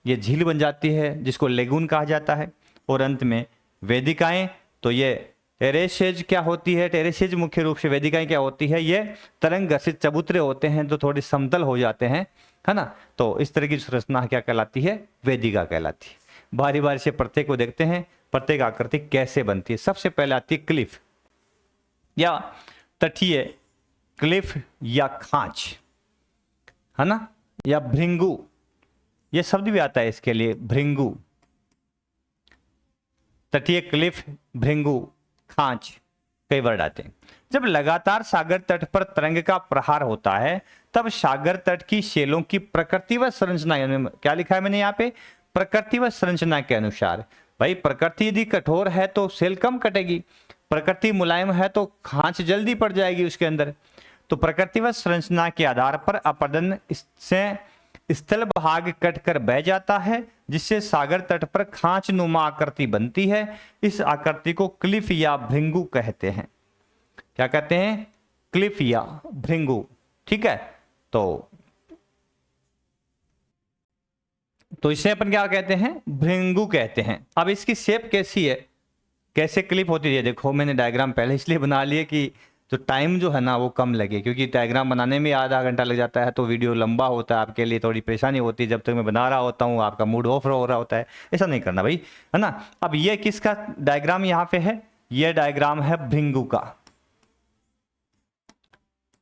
ये झील बन जाती है जिसको लेगून कहा जाता है। और अंत में वेदिकाएं, तो ये टेरेसेज क्या होती है, टेरेसेज मुख्य रूप से, वेदिकाएं क्या होती है, ये तरंग घर्षित चबूतरे होते हैं जो थोड़ी समतल हो जाते हैं, है ना। तो इस तरह की संरचना क्या कहलाती है, वेदिका कहलाती है। बारी बारी से प्रत्येक को देखते हैं, प्रत्येक आकृति कैसे बनती है। सबसे पहले आती है क्लिफ या तटीय क्लिफ या खांच, है ना, या भृंगु, ये शब्द भी आता है इसके लिए, भृंगु, तटीय क्लिफ, भृंगु, खांच, कई वर्ड आते हैं। जब लगातार सागर तट पर तरंग का प्रहार होता है तब सागर तट की सेलों की प्रकृति व संरचना, क्या लिखा है मैंने यहाँ पे, प्रकृति व संरचना के अनुसार। भाई प्रकृति यदि कठोर है तो सेल कम कटेगी, प्रकृति मुलायम है तो खांच जल्दी पड़ जाएगी उसके अंदर। तो प्रकृति व संरचना के आधार पर अपर्दन से स्थल भाग कटकर बह जाता है, जिससे सागर तट पर खांच नुमा आकृति बनती है। इस आकृति को क्लिफ या भृंगु कहते हैं। क्या कहते हैं, क्लिफ या भृंगु, ठीक है। तो इसे अपन क्या कहते हैं, भृंगु कहते हैं। अब इसकी शेप कैसी है, कैसे क्लिप होती है, देखो मैंने डायग्राम पहले इसलिए बना लिए कि जो टाइम जो है ना वो कम लगे, क्योंकि डायग्राम बनाने में आधा घंटा लग जाता है तो वीडियो लंबा होता है, आपके लिए थोड़ी परेशानी होती है। जब तक मैं बना रहा होता हूँ आपका मूड ऑफ हो रहा होता है, ऐसा नहीं करना भाई, है ना। अब ये किसका डायग्राम यहाँ पे है, ये डायग्राम है भृंगु का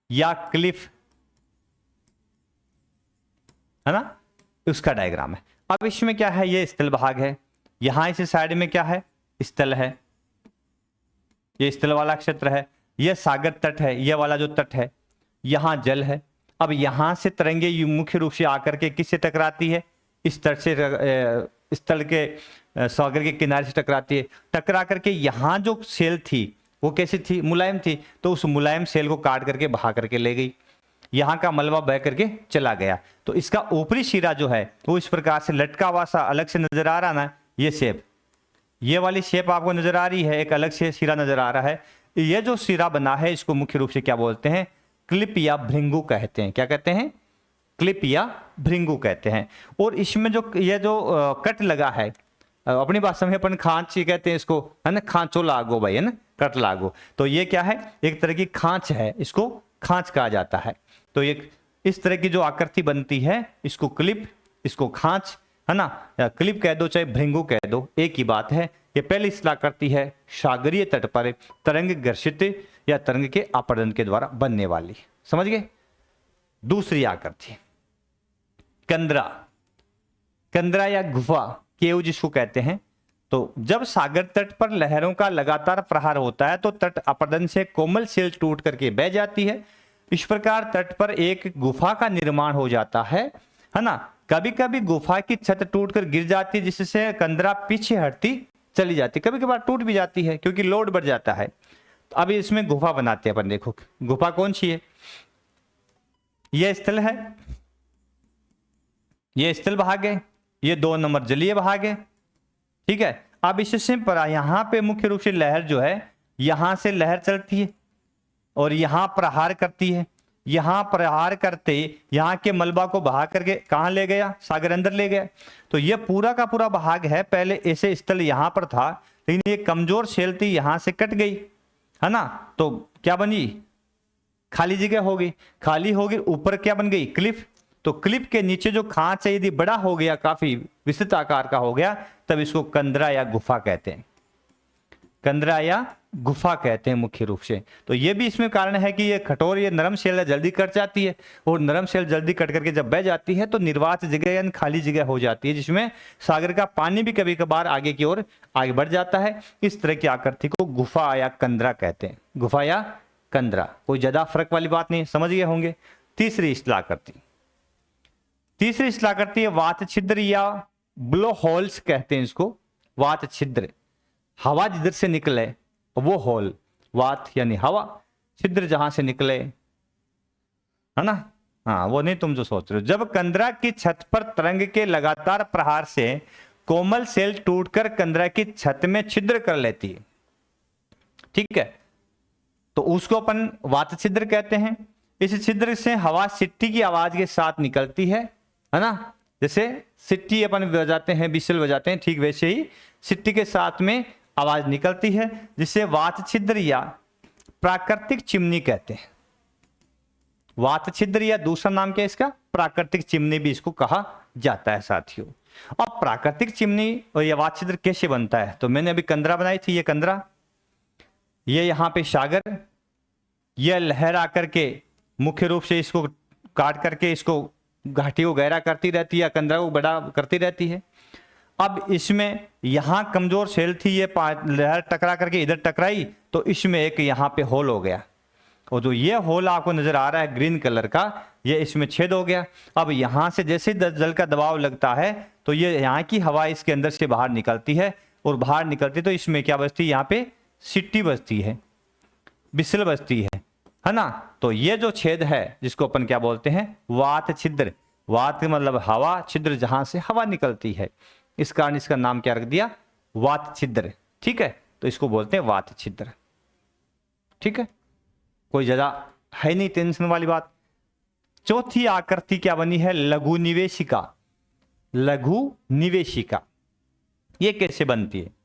या क्लिफ, है ना, उसका डायग्राम है। अब इसमें क्या है, ये स्थल भाग है, यहां इस साइड में क्या है, स्थल है, ये स्थल वाला क्षेत्र है, ये सागर तट है, ये वाला जो तट है, यहां जल है। अब यहां से तरंगे मुख्य रूप से आकर के किससे टकराती है, इस तट से, स्थल के सागर के किनारे से टकराती है। टकरा करके यहां जो सेल थी वो कैसी थी, मुलायम थी, तो उस मुलायम सेल को काट करके बहा करके ले गई, यहां का मलबा बह करके चला गया। तो इसका ऊपरी सिरा जो है वो इस प्रकार से लटका हुआ सा अलग से नजर आ रहा ना, ये शेप, ये वाली शेप आपको नजर आ रही है, एक अलग से सिरा नजर आ रहा है। ये जो सिरा बना है इसको मुख्य रूप से क्या बोलते हैं, क्लिप या भृंगु कहते हैं। क्या कहते हैं? क्लिप या भृंगु कहते हैं। और इसमें जो ये जो कट लगा है, अपनी भाषा में अपन खांच कहते हैं इसको, है ना, खांचो लागो भाई, है ना, कट लागो। तो ये क्या है? एक तरह की खांच है, इसको खांच कहा जाता है। तो ये इस तरह की जो आकृति बनती है इसको क्लिप, इसको खांच, है ना, या क्लिप कह दो चाहे भृंगु कह दो, एक ही बात है। ये पहली इस्तेलाह करती है सागरीय तट पर तरंग घर्षित या तरंग के अपरदन के द्वारा बनने वाली। समझ गए? दूसरी आकृति कंदरा, कंदरा या गुफा, केव जिसको कहते हैं। तो जब सागर तट पर लहरों का लगातार प्रहार होता है तो तट अपरदन से कोमल सेल टूट करके बह जाती है। इस प्रकार तट पर एक गुफा का निर्माण हो जाता है ना। कभी कभी गुफा की छत टूटकर गिर जाती है जिससे कंदरा पीछे हटती चली जाती, कभी कभार टूट भी जाती है क्योंकि लोड बढ़ जाता है। तो अब इसमें गुफा बनाते हैं अपन। देखो गुफा कौन सी है? यह स्थल है, ये स्थल भाग है, ये 2 नंबर जलीय भाग है। ठीक है। अब इससे पर यहां पे मुख्य रूप से लहर जो है, यहां से लहर चलती है और यहां प्रहार करती है। यहां प्रहार करते यहां के मलबा को बहा करके कहां ले गया? सागर अंदर ले गया। तो ये पूरा का पूरा भाग है। पहले ऐसे स्थल यहां पर था, लेकिन ये कमजोर शेल थी, यहां से कट गई, है ना। तो क्या बनी? खाली जगह हो गई। खाली हो गई, ऊपर क्या बन गई? क्लिफ। तो क्लिप के नीचे जो खांच है यदि बड़ा हो गया, काफी विस्तृत आकार का हो गया, तब इसको कंदरा या गुफा कहते हैं। कंदरा या गुफा कहते हैं मुख्य रूप से। तो ये भी इसमें कारण है कि ये कठोर, ये नरम शेल जल्दी कट जाती है और नरम शेल जल्दी कट करके जब बह जाती है तो निर्वात जगह यानी खाली जगह हो जाती है, जिसमें सागर का पानी भी कभी कभार आगे की ओर आगे बढ़ जाता है। इस तरह की आकृति को गुफा या कंदरा कहते हैं। गुफा या कंदरा, कोई ज्यादा फर्क वाली बात नहीं, समझ गए होंगे। तीसरी इस्तेलाह करती, तीसरी इस्तेलाह करती है वात छिद्र या ब्लो होल्स कहते हैं इसको। वात छिद्र, हवा जिधर से निकले वो होल, वात यानी हवा, छिद्र जहां से निकले, है ना। हाँ, वो नहीं तुम जो सोच रहे हो। जब कंदरा की छत पर तरंग के लगातार प्रहार से कोमल सेल टूटकर कंदरा की छत में छिद्र कर लेती है, ठीक है, तो उसको अपन वात छिद्र कहते हैं। इस छिद्र से हवा सिट्टी की आवाज के साथ निकलती है ना। जैसे सिट्टी अपन बजाते हैं, बिसल बजाते हैं, ठीक वैसे ही सिट्टी के साथ में आवाज निकलती है, जिसे वात छिद्र या प्राकृतिक चिमनी कहते हैं। वात छिद्र या दूसरा नाम क्या है इसका? प्राकृतिक चिमनी भी इसको कहा जाता है साथियों। अब प्राकृतिक चिमनी और यह वात छिद्र कैसे बनता है? तो मैंने अभी कंदरा बनाई थी, ये कंदरा, ये यहां पे सागर, यह लहर आकर के मुख्य रूप से इसको काट करके इसको घाटी को गहरा करती रहती है, कंदरा को बड़ा करती रहती है। अब इसमें यहां कमजोर सेल थी, ये लहर टकरा करके इधर टकराई तो इसमें एक यहां पे होल हो गया, और जो ये होल आपको नजर आ रहा है ग्रीन कलर का, ये इसमें छेद हो गया। अब यहां से जैसे जल का दबाव लगता है तो ये यहाँ की हवा इसके अंदर से बाहर निकलती है, और बाहर निकलती तो इसमें क्या बचती है? यहाँ पे सिट्टी बचती है, बिसल बचती है ना। तो ये जो छेद है जिसको अपन क्या बोलते हैं? वात छिद्र। वात मतलब हवा, छिद्र जहां से हवा निकलती है, इस कारण इसका नाम क्या रख दिया? वात छिद्र। ठीक है, तो इसको बोलते हैं वात छिद्र। ठीक है, कोई ज्यादा है नहीं टेंशन वाली बात। चौथी आकृति क्या बनी है? लघु निवेशिका। लघु निवेशिका ये कैसे बनती है?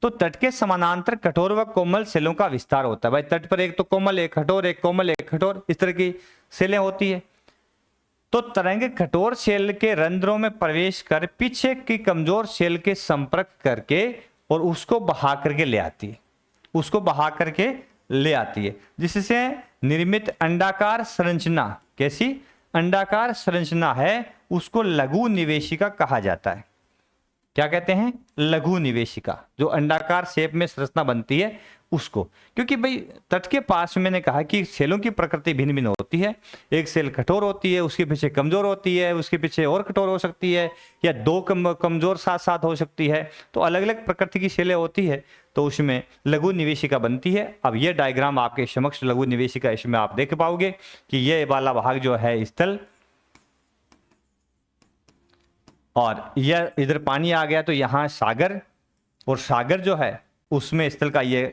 तो तट के समानांतर कठोर व कोमल सेलों का विस्तार होता है। भाई तट पर एक तो कोमल, एक कठोर, एक कोमल, एक कठोर, इस तरह की सेलें होती है। तो तरंग कठोर सेल के रंध्रों में प्रवेश कर पीछे की कमजोर सेल के संपर्क करके और उसको बहा करके ले आती है, उसको बहा करके ले आती है, जिससे निर्मित अंडाकार संरचना, कैसी अंडाकार संरचना है, उसको लघु निवेशिका कहा जाता है। क्या कहते हैं? लघु निवेशिका। जो अंडाकार शेप में संरचना बनती है उसको, क्योंकि भाई तट के पास में मैंने कहा कि सेलों की प्रकृति भिन्न भिन्न होती है। एक सेल कठोर होती है, उसके पीछे कमजोर होती है, उसके पीछे और कठोर हो सकती है, या दो कमजोर साथ साथ हो सकती है। तो अलग अलग प्रकृति की सेलें होती है, तो उसमें लघु निवेशिका बनती है। अब ये डायग्राम आपके समक्ष लघु निवेशिका, इसमें आप देख पाओगे कि ये वाला भाग जो है स्थल, और यह इधर पानी आ गया तो यहाँ सागर, और सागर जो है उसमें स्थल का ये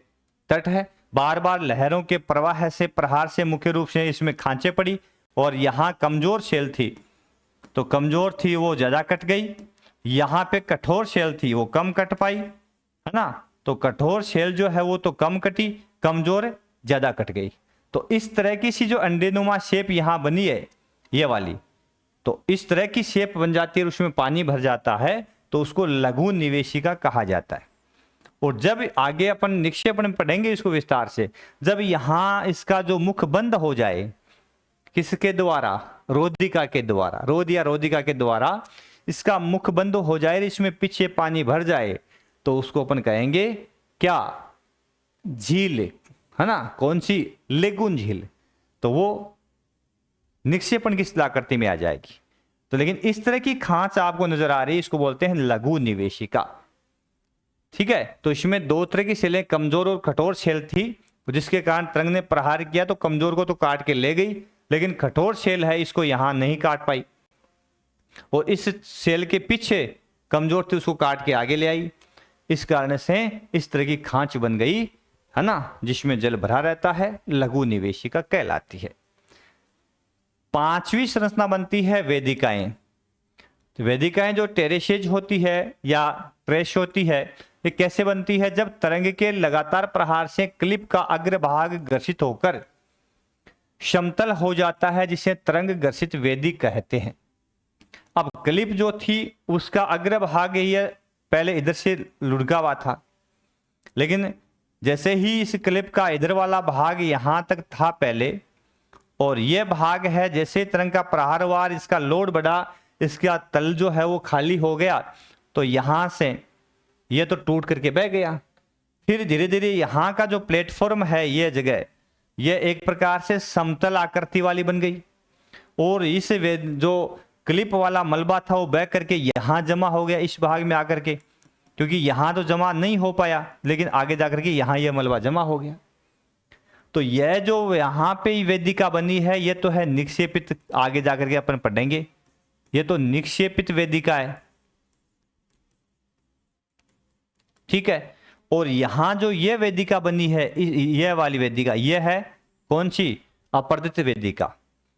तट है, बार बार लहरों के प्रवाह से प्रहार से मुख्य रूप से इसमें खांचे पड़ी और यहाँ कमजोर शेल थी तो कमजोर थी वो ज्यादा कट गई, यहाँ पे कठोर शेल थी वो कम कट पाई, है ना। तो कठोर शेल जो है वो तो कम कटी, कमजोर ज्यादा कट गई। तो इस तरह की सी जो अंडेनुमा शेप यहाँ बनी है ये वाली, तो इस तरह की शेप बन जाती है, उसमें पानी भर जाता है तो उसको लघु निवेशिका कहा जाता है। और जब आगे अपन निक्षेपण में पढ़ेंगे इसको विस्तार से, जब यहां इसका जो मुख बंद हो जाए, किसके द्वारा, रोधिका के द्वारा, रोध या रोधिका के द्वारा इसका मुख बंद हो जाए, इसमें पीछे पानी भर जाए, तो उसको अपन कहेंगे क्या, झील, है ना। कौन सी, लेगुन झील। तो वो निक्षेपण की आकृति में आ जाएगी। तो लेकिन इस तरह की खांच आपको नजर आ रही है, इसको बोलते हैं लघु निवेशिका। ठीक है, तो इसमें दो तरह की सेलें, कमजोर और कठोर सेल थी, जिसके कारण तरंग ने प्रहार किया तो कमजोर को तो काट के ले गई, लेकिन कठोर सेल है इसको यहां नहीं काट पाई, और इस सेल के पीछे कमजोर थी उसको काट के आगे ले आई। इस कारण से इस तरह की खांच बन गई, है ना, जिसमें जल भरा रहता है, लघु निवेशिका कहलाती है। पांचवी संरचना बनती है वेदिकाएं। तो वेदिकाएं जो टेरेसेज होती है या ट्रेश होती है, ये कैसे बनती है, जब तरंग के लगातार प्रहार से क्लिप का अग्रभाग घर्षित होकर समतल हो जाता है, जिसे तरंग घर्षित वेदी कहते हैं। अब क्लिप जो थी उसका अग्रभाग ये पहले इधर से लुढ़का हुआ था, लेकिन जैसे ही इस क्लिप का इधर वाला भाग यहां तक था पहले, और यह भाग है जैसे तरंग का प्रहार हुआ, इसका लोड बढ़ा, इसका तल जो है वो खाली हो गया, तो यहां से ये तो टूट करके बह गया। फिर धीरे धीरे यहाँ का जो प्लेटफॉर्म है ये जगह, ये एक प्रकार से समतल आकृति वाली बन गई, और इस जो क्लिप वाला मलबा था वो बह करके यहाँ जमा हो गया इस भाग में आकर के, क्योंकि यहाँ तो जमा नहीं हो पाया, लेकिन आगे जाकर के यहाँ ये मलबा जमा हो गया। तो यह जो यहाँ पे वेदिका बनी है ये तो है निक्षेपित, आगे जाकर के अपन पढ़ेंगे, ये तो निक्षेपित वेदिका है। ठीक है, और यहां जो ये वेदिका बनी है, ये वाली वेदिका, ये है कौन सी, अपर्दित वेदिका।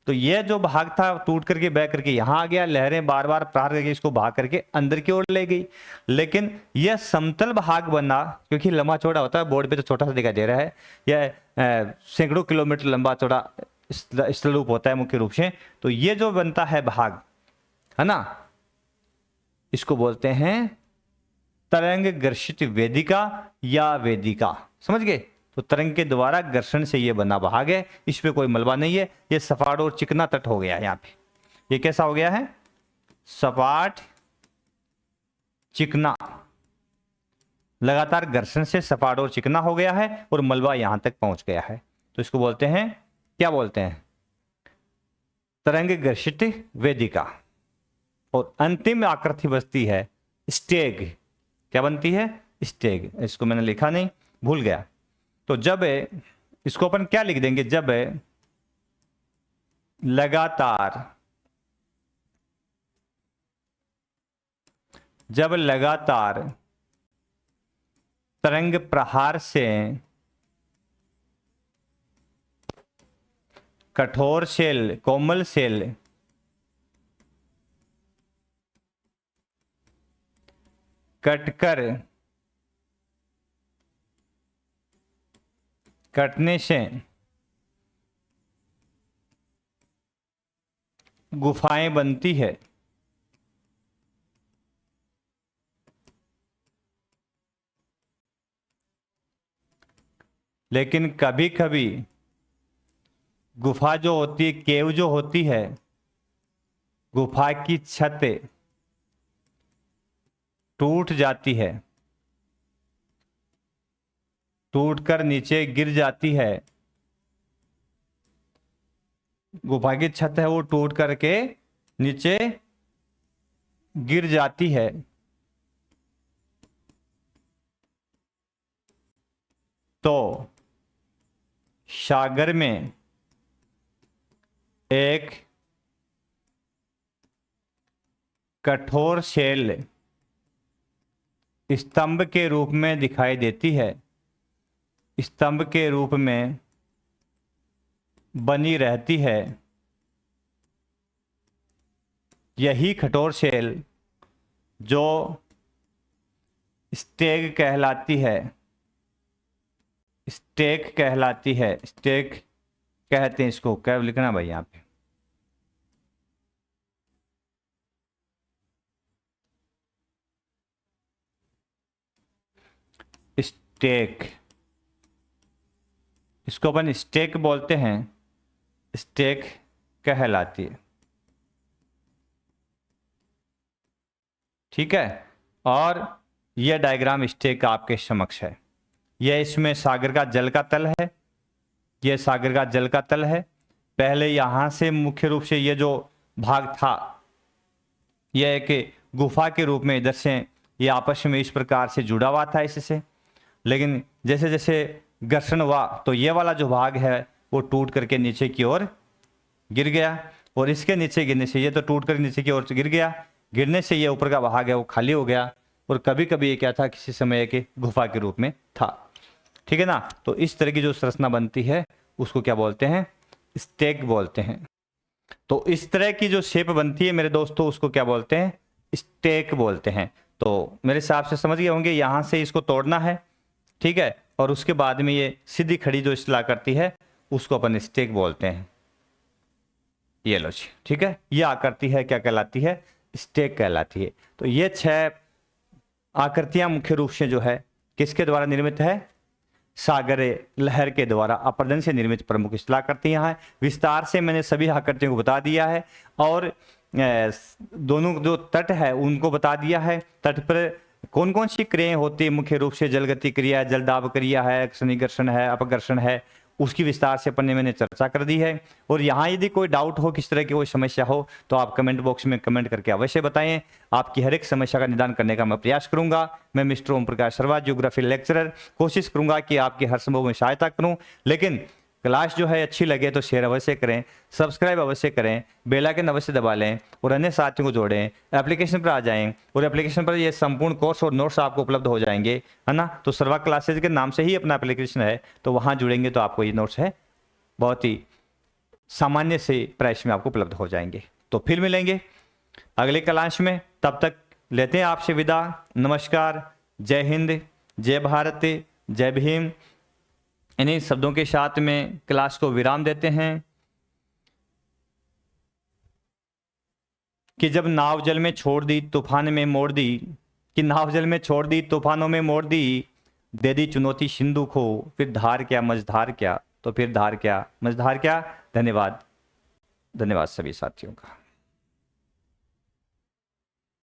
तो ये जो भाग था टूट करके बह करके यहां आ गया, लहरें बार बार प्रहार करके इसको भाग करके अंदर की ओर ले गई, लेकिन यह समतल भाग बना, क्योंकि लंबा चौड़ा होता है, बोर्ड पे तो छोटा सा दिखाई दे रहा है, यह सैकड़ों किलोमीटर लंबा चौड़ा स्थलरूप होता है मुख्य रूप से। तो ये जो बनता है भाग, है ना, इसको बोलते हैं तरंग घर्षित वेदिका या वेदिका, समझ गए। तो तरंग के द्वारा घर्षण से ये बना भाग है, इसमें कोई मलबा नहीं है, ये सपाट और चिकना तट हो गया है। यहाँ पे ये कैसा हो गया है, सपाट चिकना, लगातार घर्षण से सपाट और चिकना हो गया है और मलबा यहां तक पहुंच गया है। तो इसको बोलते हैं, क्या बोलते हैं, तरंग घर्षित वेदिका। और अंतिम आकृति बचती है स्टेग। क्या बनती है, स्टेग। इसको मैंने लिखा नहीं, भूल गया। तो जब इसको अपन क्या लिख देंगे, जब लगातार तरंग प्रहार से कठोर शेल, कोमल शेल कटने से गुफाएं बनती है। लेकिन कभी कभी गुफा जो होती है, केव जो होती है, गुफा की छत टूट जाती है, टूटकर नीचे गिर जाती है। गुफा की छत है वो टूट करके नीचे गिर जाती है। तो सागर में एक कठोर शेल स्तंभ के रूप में दिखाई देती है। स्तंभ के रूप में बनी रहती है, यही कठोर शेल जो स्टेग कहलाती है, स्टेक कहलाती है, स्टेक कहते हैं इसको। क्या लिखना भाई यहाँ पे, स्टेक, इसको अपन स्टेक बोलते हैं, स्टेक कहलाती है। ठीक है, और यह डायग्राम स्टेक आपके समक्ष है। यह इसमें सागर का जल का तल है, यह सागर का जल का तल है। पहले यहां से मुख्य रूप से यह जो भाग था यह एक गुफा के रूप में इधर से ये आपस में इस प्रकार से जुड़ा हुआ था इससे, लेकिन जैसे जैसे घर्षण हुआ तो ये वाला जो भाग है वो टूट करके नीचे की ओर गिर गया, और इसके नीचे गिरने से ये तो टूट कर नीचे की ओर गिर गया, गिरने से ये ऊपर का भाग है वो खाली हो गया, और कभी कभी ये क्या था, किसी समय के गुफा के रूप में था। ठीक है ना। तो इस तरह की जो संरचना बनती है उसको क्या बोलते हैं, स्टेक बोलते हैं। तो इस तरह की जो शेप बनती है मेरे दोस्तों उसको क्या बोलते हैं, स्टेक बोलते हैं। तो मेरे हिसाब से समझ गए होंगे, यहां से इसको तोड़ना है, ठीक है, और उसके बाद में ये सीधी खड़ी जो इस्तेला करती है उसको अपन स्टेक बोलते हैं। ये लो जी, ठीक है, ये आकृति है क्या कहलाती है, स्टेक कहलाती है। तो ये 6 आकृतियां मुख्य रूप से जो है किसके द्वारा निर्मित है, सागर लहर के द्वारा अपरदन से निर्मित प्रमुख शिलाकृतियां हैं। विस्तार से मैंने सभी आकृतियों को बता दिया है, और दोनों जो तट है उनको बता दिया है। तट पर कौन कौन सी क्रियाएं होती है, मुख्य रूप से जलगति क्रिया है, जलदाब क्रिया है, सन्निकर्षण है, अपघर्षण है, उसकी विस्तार से अपन ने मैंने चर्चा कर दी है। और यहाँ यदि कोई डाउट हो, किस तरह की कोई समस्या हो, तो आप कमेंट बॉक्स में कमेंट करके अवश्य बताएं। आपकी हर एक समस्या का निदान करने का मैं प्रयास करूंगा। मैं mister Om Prakash Sharma, geography lecturer, कोशिश करूंगा कि आपकी हर संभव में सहायता करूं। लेकिन क्लास जो है अच्छी लगे तो शेयर अवश्य करें, सब्सक्राइब अवश्य करें, बेल आइकन अवश्य दबा लें, और अन्य साथियों को जोड़ें। एप्लीकेशन पर आ जाएं, और एप्लीकेशन पर ये संपूर्ण कोर्स और नोट्स आपको उपलब्ध हो जाएंगे, है ना। तो सर्वा क्लासेज के नाम से ही अपना एप्लीकेशन है, तो वहाँ जुड़ेंगे तो आपको ये नोट्स है बहुत ही सामान्य से प्राइस में आपको उपलब्ध हो जाएंगे। तो फिर मिलेंगे अगले क्लास में, तब तक लेते हैं आपसे विदा। नमस्कार, जय हिंद, जय भारत, जय भीम। इन्हीं शब्दों के साथ में क्लास को विराम देते हैं कि जब नाव जल में छोड़ दी तूफान में मोड़ दी, कि नाव जल में छोड़ दी तूफानों में मोड़ दी, दे दी चुनौती सिंधु को, फिर धार क्या मझधार क्या, तो फिर धार क्या मझधार क्या। धन्यवाद, धन्यवाद सभी साथियों का।